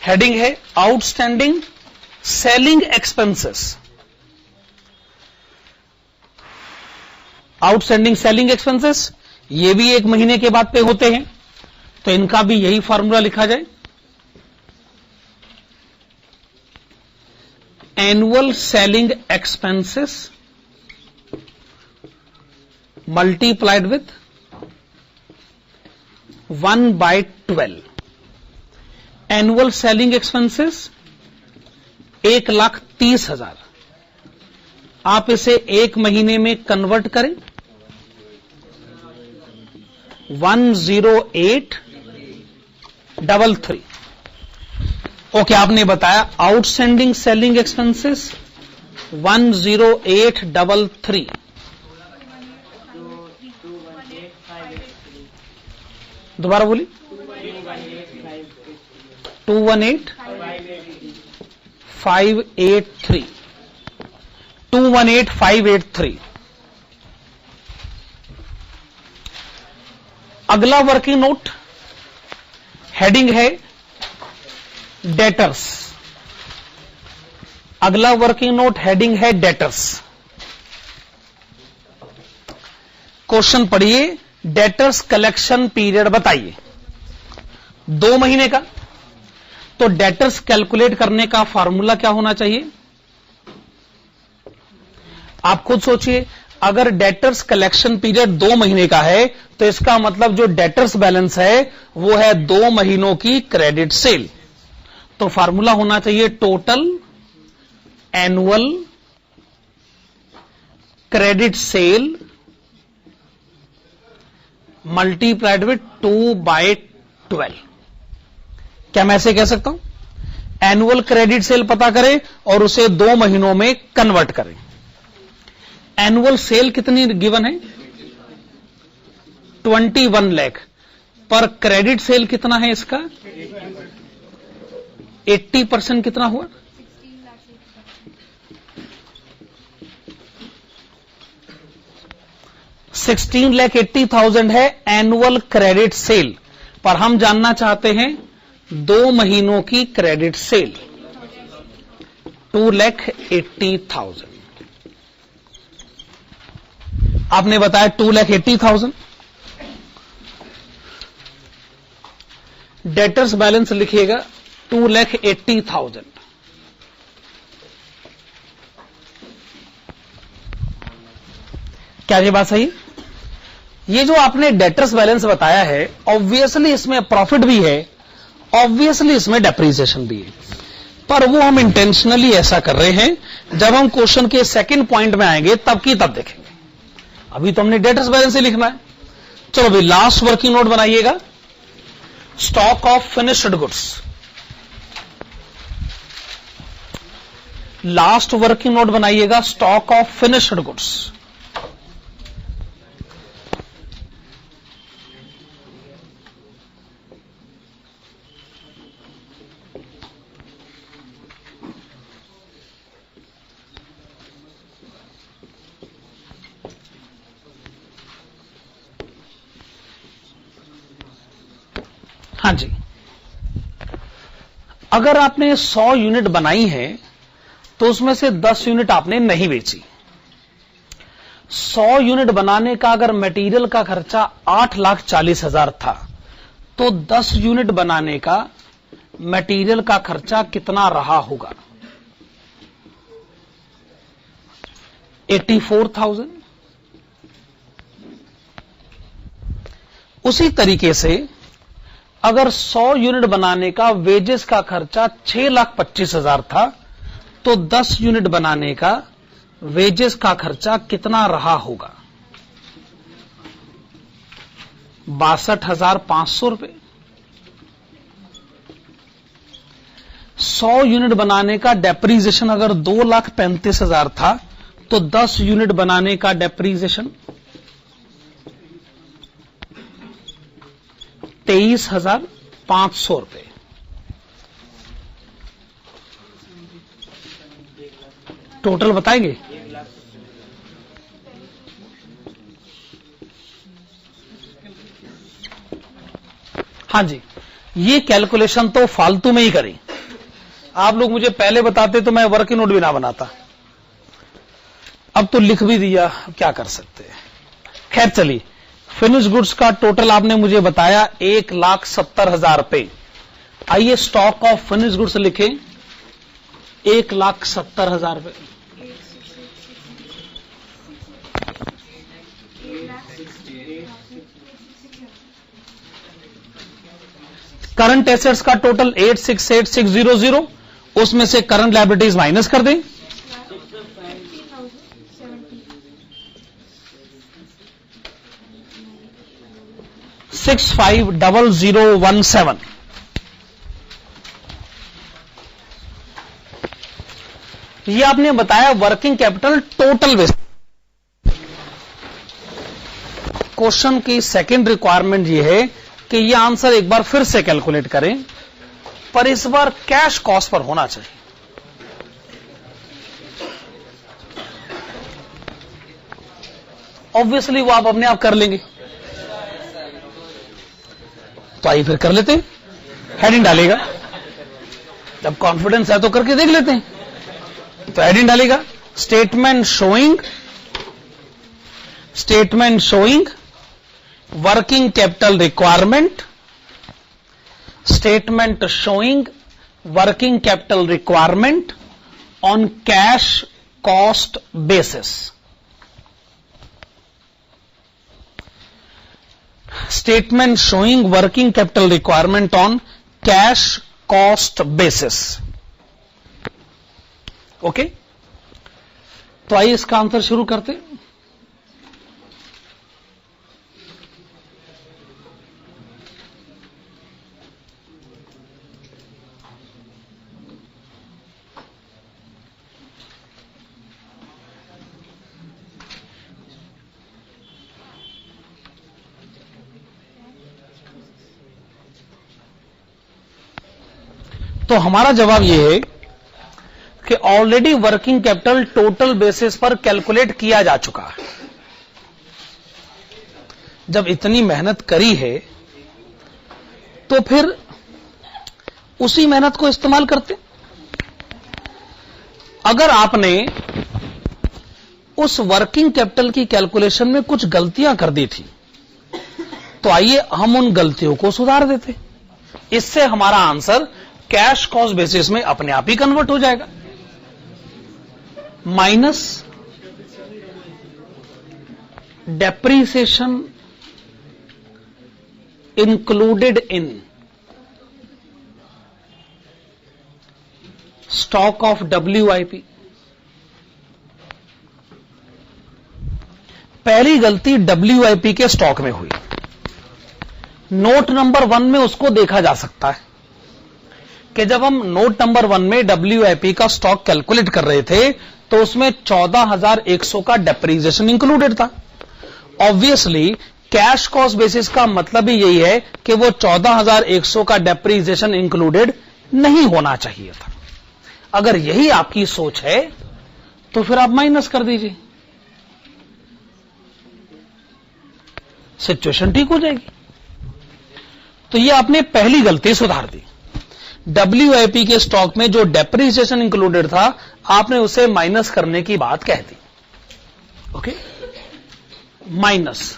हेडिंग है outstanding selling expenses. Outstanding selling expenses ये भी 1 महीने के बाद पे होते हैं, तो इनका भी यही फॉर्मूला लिखा जाए, annual selling expenses multiplied with 1/12। Annual selling expenses 1,30,000। आप इसे 1 महीने में कन्वर्ट करें, 10833। ओके, आपने बताया आउटस्टैंडिंग सेलिंग एक्सपेंसेस 10833। दोबारा बोली, 218,583। 218,583। अगला वर्किंग नोट, हेडिंग है डेटर्स। अगला वर्किंग नोट हेडिंग है डेटर्स। क्वेश्चन पढ़िए, डेटर्स कलेक्शन पीरियड बताइए। 2 महीने का। तो डेटर्स कैलकुलेट करने का फॉर्मूला क्या होना चाहिए? आप खुद सोचिए, अगर डेटर्स कलेक्शन पीरियड 2 महीने का है तो इसका मतलब जो डेटर्स बैलेंस है वो है 2 महीनों की क्रेडिट सेल। तो फॉर्मूला होना चाहिए total annual credit sale multiplied with 2/12। क्या मैं ऐसे कह सकता हूं? एनुअल क्रेडिट सेल पता करें और उसे 2 महीनों में कन्वर्ट करें। एनुअल सेल कितनी गिवन है? 21 लाख। पर क्रेडिट सेल कितना है इसका? 80% कितना हुआ? 16,80,000 है एनुअल क्रेडिट सेल, पर हम जानना चाहते हैं 2 महीनों की क्रेडिट सेल 2,80,000। आपने बताया 2,80,000। डेटर्स बैलेंस लिखिएगा 2,80,000। क्या ये बात सही? ये जो आपने डेटर्स बैलेंस बताया है, ऑब्वियसली इसमें प्रॉफिट भी है, ऑब्वियसली इसमें डेप्रिसिएशन भी है, पर वो हम इंटेंशनली ऐसा कर रहे हैं। जब हम क्वेश्चन के सेकंड पॉइंट में आएंगे तब की तब देखेंगे। अभी तो हमने डेटर्स बैलेंस ही लिखना है। चलो अभी लास्ट वर्किंग नोट बनाइएगा, stock of finished goods. Last working note बनाइएगा, स्टॉक ऑफ फिनिश्ड गुड्स। हां जी, अगर आपने 100 यूनिट बनाई है तो उसमें से 10 यूनिट आपने नहीं बेची। 100 यूनिट बनाने का अगर मटेरियल का खर्चा 8,40,000 था तो 10 यूनिट बनाने का मटेरियल का खर्चा कितना रहा होगा? 84,000। उसी तरीके से अगर 100 यूनिट बनाने का वेजेस का खर्चा 6,25,000 था तो 10 यूनिट बनाने का वेजेस का खर्चा कितना रहा होगा? 62,500 रुपए। 100 यूनिट बनाने का डेप्रीजिएशन अगर 2,35,000 था तो 10 यूनिट बनाने का डेप्रीजिएशन 23,500 रुपए। टोटल बताएंगे? हां जी, ये कैलकुलेशन तो फालतू में ही करी। आप लोग मुझे पहले बताते तो मैं वर्किंग नोट भी ना बनाता। अब तो लिख भी दिया, क्या कर सकते हैं। खैर चलिए, फिनिश गुड्स का टोटल आपने मुझे बताया 1,70,000 रुपए। आइए स्टॉक ऑफ फिनिश गुड्स लिखें 1,70,000 रुपए। करंट एसेट्स का टोटल 868,600, उसमें से करंट लायबिलिटीज माइनस कर दें। $65,0017। ये आपने बताया working capital total base. Question की सेकंड रिक्वायरमेंट ये है कि ये आंसर एक बार फिर से कैलकुलेट करें, पर इस बार कैश कॉस्ट पर होना चाहिए। ऑब्वियसली वो आप अपने आप कर लेंगे, तो आइए फिर कर लेते हैं। हेडिंग डालेगा, जब कॉन्फिडेंस है तो करके देख लेते हैं। तो हेडिंग डालेगा statement showing working capital requirement, statement showing working capital requirement on cash cost basis. Statement showing working capital requirement on cash cost basis. Okay, तो आइए इसका आंसर शुरू करते हैं। तो हमारा जवाब यह है कि already working capital total basis पर कैलकुलेट किया जा चुका है। जब इतनी मेहनत करी है तो फिर उसी मेहनत को इस्तेमाल करते। अगर आपने उस वर्किंग कैपिटल की कैलकुलेशन में कुछ गलतियां कर दी थी तो आइए हम उन गलतियों को सुधार देते। इससे हमारा आंसर कैश कॉस्ट बेसिस में अपने आप ही कन्वर्ट हो जाएगा। Minus depreciation included in stock of WIP। पहली गलती WIP के स्टॉक में हुई। नोट नंबर 1 में उसको देखा जा सकता है कि जब हम नोट नंबर 1 में WIP का स्टॉक कैलकुलेट कर रहे थे तो उसमें 14,100 का डेप्रीसिएशन इंक्लूडेड था। ऑब्वियसली कैश कॉस्ट बेसिस का मतलब ही यही है कि वो 14,100 का डेप्रीसिएशन इंक्लूडेड नहीं होना चाहिए था। अगर यही आपकी सोच है तो फिर आप माइनस कर दीजिए, सिचुएशन ठीक हो जाएगी। तो ये आपने पहली गलती सुधार दी। WIP के स्टॉक में जो डेप्रिसिएशन इंक्लूडेड था आपने उसे माइनस करने की बात कह दी। Okay, minus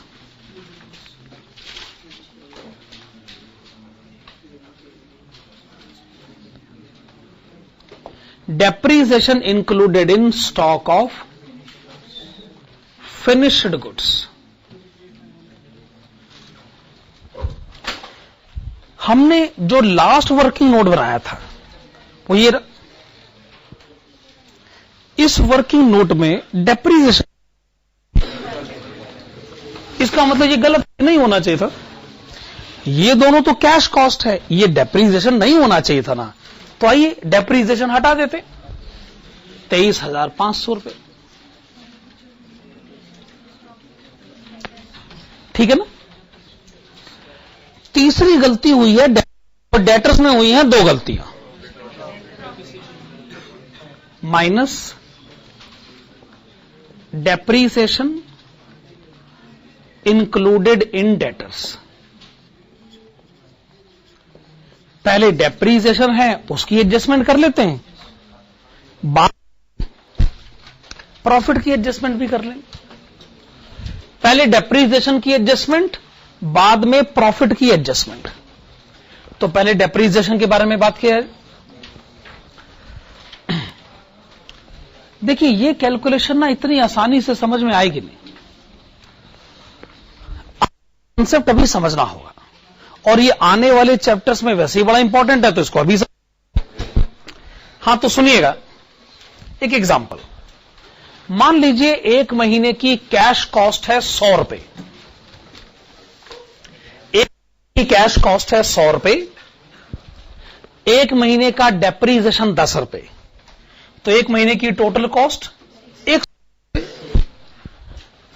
depreciation included in stock of finished goods। हमने जो लास्ट वर्किंग नोट बनाया था वो ये, इस वर्किंग नोट में डेप्रिसिएशन, इसका मतलब ये गलत नहीं होना चाहिए था। ये दोनों तो कैश कॉस्ट है, ये डेप्रिसिएशन नहीं होना चाहिए था ना। तो आइए डेप्रिसिएशन हटा देते, 23,500 रुपए, ठीक है ना। तीसरी गलती हुई है, और डेटर्स में हुई हैं दो गलतियां, minus depreciation included in debtors. पहले डेप्रिसिएशन है उसकी एडजस्टमेंट कर लेते हैं, बाद प्रॉफिट की एडजस्टमेंट भी कर लें। पहले डेप्रिसिएशन की एडजस्टमेंट, बाद में प्रॉफिट की एडजस्टमेंट। तो पहले डेप्रिसिएशन के बारे में बात किया है। देखिए ये कैलकुलेशन ना इतनी आसानी से समझ में आएगी नहीं, कॉन्सेप्ट अभी समझना होगा, और ये आने वाले चैप्टर्स में वैसे ही बड़ा इंपॉर्टेंट है, तो इसको अभी हाँ तो सुनिएगा एक एग्जांपल। मान लीजिए एक महीने की कैश कॉस्ट है 100 रुपए, एक की कैश कॉस्ट है 100 रुपए, एक महीने का डेप्रिसिएशन 10 रुपए, तो एक महीने की टोटल कॉस्ट 100,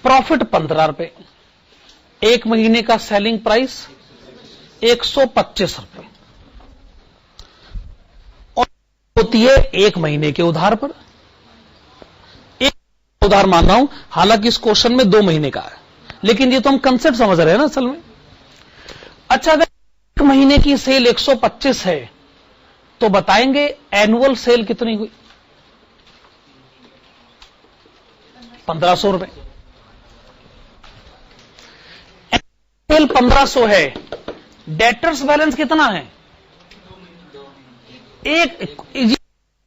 प्रॉफिट 15 रुपए, एक महीने का सेलिंग प्राइस 125 रुपए, और होती है एक महीने के उधार पर। एक उधार मान रहा हूं, हालांकि इस क्वेश्चन में 2 महीने का है, लेकिन ये तो हम कंसेप्ट समझ रहे हैं ना असल में। अच्छा, अगर एक महीने की सेल 125 है तो बताएंगे एनुअल सेल कितनी हुई? 1500 रुपए। सेल 1500 है, डेटर्स बैलेंस कितना है? एक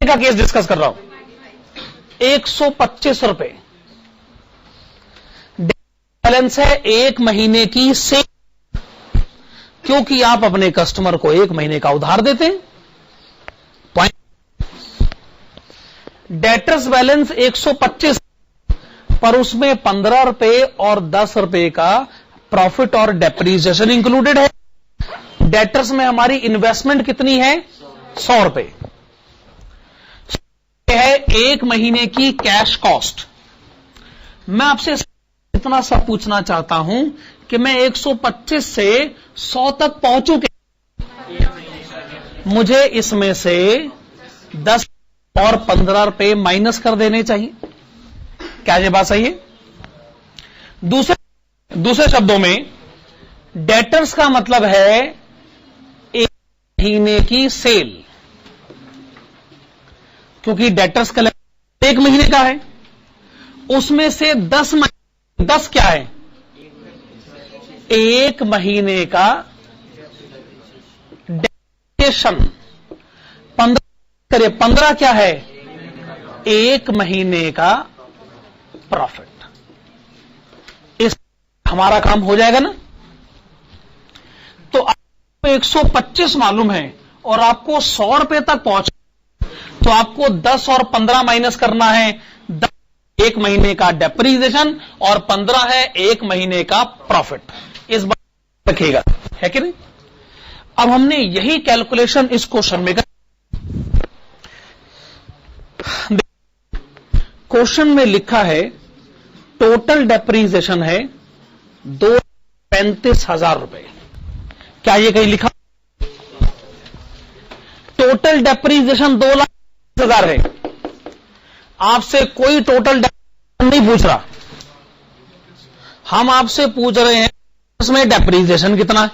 का केस डिस्कस कर रहा हूं, 125 रुपए बैलेंस है एक महीने की सेल, क्योंकि आप अपने कस्टमर को एक महीने का उधार देते हैं। डेटर्स बैलेंस 125, पर उसमें 15 रुपए और 10 रुपए का प्रॉफिट और डेप्रिसिएशन इंक्लूडेड है। डेटर्स में हमारी इन्वेस्टमेंट कितनी है? 100 रुपए है एक महीने की कैश कॉस्ट। मैं आपसे इतना सा पूछना चाहता हूं कि मैं 125 से 100 तक पहुंचू के, मुझे इसमें से 10 और 15 रुपए माइनस कर देने चाहिए। क्या ये बात सही है? दूसरे शब्दों में डेटर्स का मतलब है एक महीने की सेल, क्योंकि डेटर्स का एक महीने का है, उसमें से 10 क्या है? एक महीने का डेप्रिसिएशन। 15 करिए, 15 क्या है? एक महीने का प्रॉफिट। इस हमारा काम हो जाएगा ना। तो आपको 125 मालूम है और आपको 100 रुपए तक पहुंच, तो आपको 10 और 15 माइनस करना है। 10 एक महीने का डेप्रिसिएशन और 15 है एक महीने का प्रॉफिट। इस बात रखिएगा, है कि नहीं? अब हमने यही कैलकुलेशन इस क्वेश्चन में कर, क्वेश्चन में लिखा है टोटल डेप्रिसिएशन है 2,35,000 रुपए। क्या ये कहीं लिखा? टोटल डेप्रिसिएशन 2,00,000 है। आपसे कोई टोटल डेप्रिसिएशन नहीं पूछ रहा, हम आपसे पूछ रहे हैं इसमें डेप्रिसिएशन कितना है।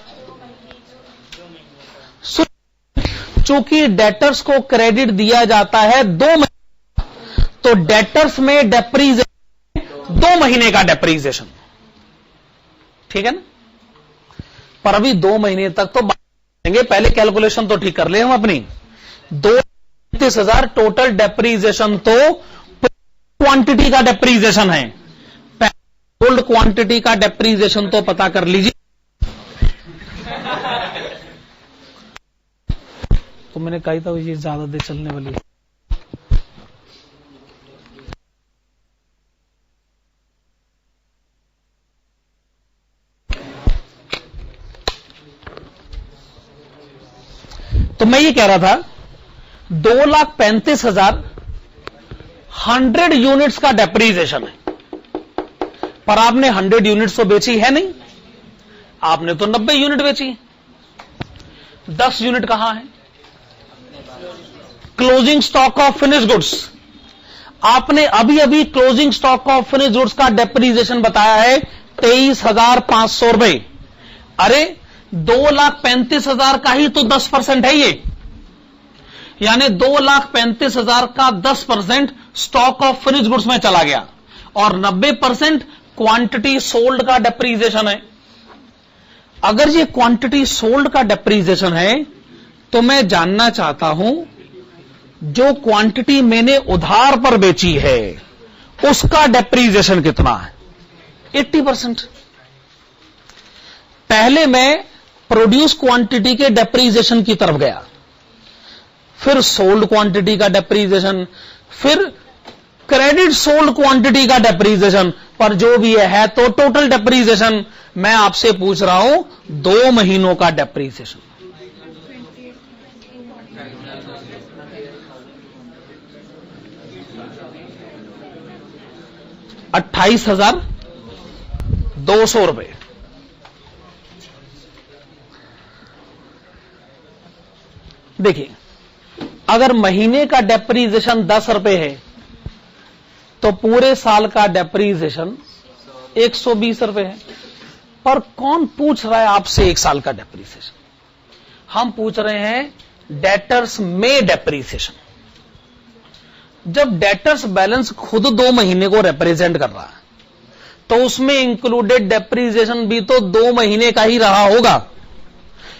चूंकि डेटर्स को क्रेडिट दिया जाता है 2 महीने, तो डेटर्स में डेप्रीजिएशन 2 महीने का डेप्रीजिएशन, ठीक है ना। पर अभी 2 महीने तक तो बात करेंगे, पहले कैलकुलेशन तो ठीक कर ले हम अपनी। 2,35,000 टोटल डेप्रीजिएशन तो क्वांटिटी का डेप्रीजिएशन है, होल्ड क्वांटिटी का डेप्रीजिएशन तो पता कर लीजिए। तो मैंने कहा था ये ज्यादा देर चलने वाली है। तो मैं ये कह रहा था 2,35,000 100 यूनिट्स का डेप्रीजिएशन है, पर आपने 100 यूनिट्स तो बेची है नहीं, आपने तो 90 यूनिट बेची। 10 यूनिट कहां है? Closing stock of finish goods. आपने अभी अभी closing stock of finish goods का डेप्रीजिएशन बताया है 23,500 रुपए। अरे 2,35,000 का ही तो 10% है ये, यानी 2,35,000 का 10% स्टॉक ऑफ फिनिश गुड्स में चला गया और 90% क्वांटिटी सोल्ड का डेप्रीजिएशन है। अगर ये क्वांटिटी सोल्ड का डेप्रीजिएशन है तो मैं जानना चाहता हूं जो क्वांटिटी मैंने उधार पर बेची है उसका डेप्रीजिएशन कितना है? 80%। पहले मैं प्रोड्यूस क्वांटिटी के डेप्रीजिएशन की तरफ गया, फिर सोल्ड क्वांटिटी का डेप्रीजिएशन, फिर क्रेडिट सोल्ड क्वांटिटी का डेप्रीजिएशन, पर जो भी है तो टोटल डेप्रीजिएशन मैं आपसे पूछ रहा हूं 2 महीनों का डेप्रीजिएशन। 28,200 रुपए। देखिए, अगर महीने का डेप्रीजिएशन 10 रुपए है तो पूरे साल का डेप्रीजिएशन 120 रुपए है। पर कौन पूछ रहा है आपसे 1 साल का डेप्रीजिएशन? हम पूछ रहे हैं डेटर्स में डेप्रीजिएशन। जब डेटर्स बैलेंस खुद 2 महीने को रिप्रेजेंट कर रहा है तो उसमें इंक्लूडेड डेप्रीजिएशन भी तो 2 महीने का ही रहा होगा,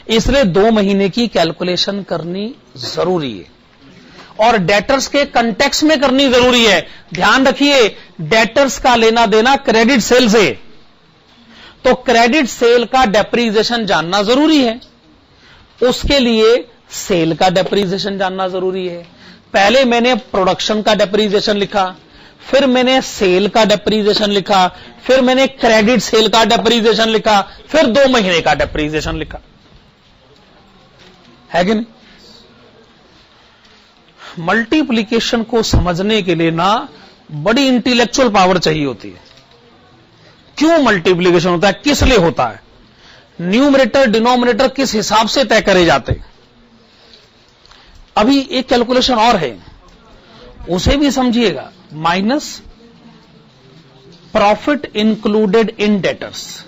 इसलिए 2 महीने की कैलकुलेशन करनी जरूरी है और डेटर्स के कंटेक्स्ट में करनी जरूरी है। ध्यान रखिए, डेटर्स का लेना देना क्रेडिट सेल से, तो क्रेडिट सेल का डेप्रीजिएशन जानना जरूरी है। उसके लिए सेल का डेप्रीजिएशन जानना जरूरी है। पहले मैंने प्रोडक्शन का डेप्रीजिएशन लिखा, फिर मैंने सेल का डेप्रीजिएशन लिखा, फिर मैंने क्रेडिट सेल का डेप्रीजिएशन लिखा, फिर 2 महीने का डेप्रीजिएशन लिखा, है कि नहीं? मल्टीप्लिकेशन को समझने के लिए ना बड़ी इंटेलेक्चुअल पावर चाहिए होती है। क्यों मल्टीप्लिकेशन होता है, किस लिए होता है, न्यूमरेटर डिनोमिनेटर किस हिसाब से तय करे जाते हैं। अभी एक कैलकुलेशन और है, उसे भी समझिएगा। Minus profit included in debtors.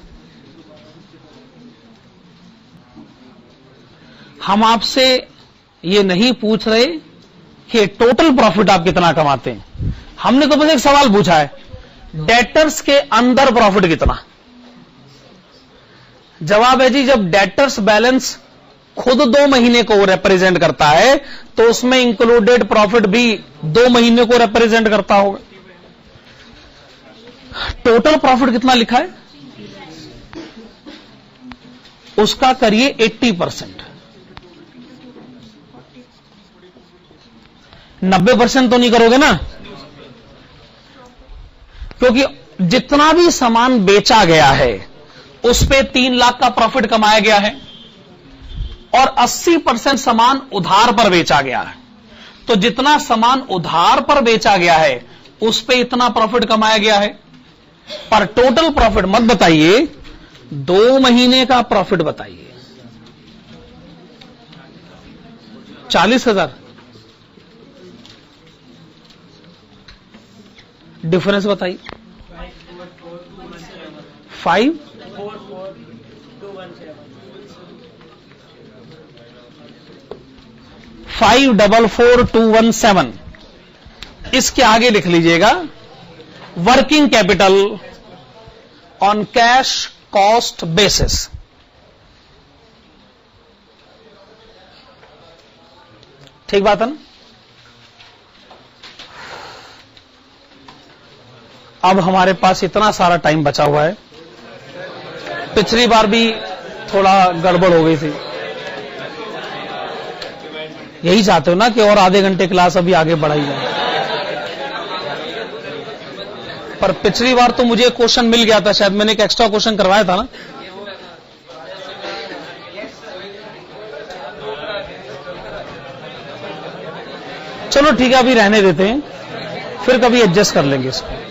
हम आपसे ये नहीं पूछ रहे कि टोटल प्रॉफिट आप कितना कमाते हैं, हमने तो बस एक सवाल पूछा है, डेटर्स के अंदर प्रॉफिट कितना। जवाब है जी, जब डेटर्स बैलेंस खुद 2 महीने को रिप्रेजेंट करता है तो उसमें इंक्लूडेड प्रॉफिट भी 2 महीने को रिप्रेजेंट करता होगा। टोटल प्रॉफिट कितना लिखा है, उसका करिए 80%। 90% तो नहीं करोगे ना, क्योंकि जितना भी सामान बेचा गया है उस पे 3 लाख का प्रॉफिट कमाया गया है और 80% सामान उधार पर बेचा गया है, तो जितना सामान उधार पर बेचा गया है उस पे इतना प्रॉफिट कमाया गया है। पर टोटल प्रॉफिट मत बताइए, 2 महीने का प्रॉफिट बताइए। 40,000 डिफरेंस बताइए। 5 4 544217, इसके आगे लिख लीजिएगा working capital on cash cost basis. ठीक बात है ना? अब हमारे पास इतना सारा टाइम बचा हुआ है, पिछली बार भी थोड़ा गड़बड़ हो गई थी। यही चाहते हो ना कि और आधे घंटे क्लास अभी आगे बढ़ाई जाए, पर पिछली बार तो मुझे क्वेश्चन मिल गया था, शायद मैंने एक एक्स्ट्रा क्वेश्चन करवाया था ना। चलो ठीक है, अभी रहने देते हैं, फिर कभी एडजस्ट कर लेंगे इसको।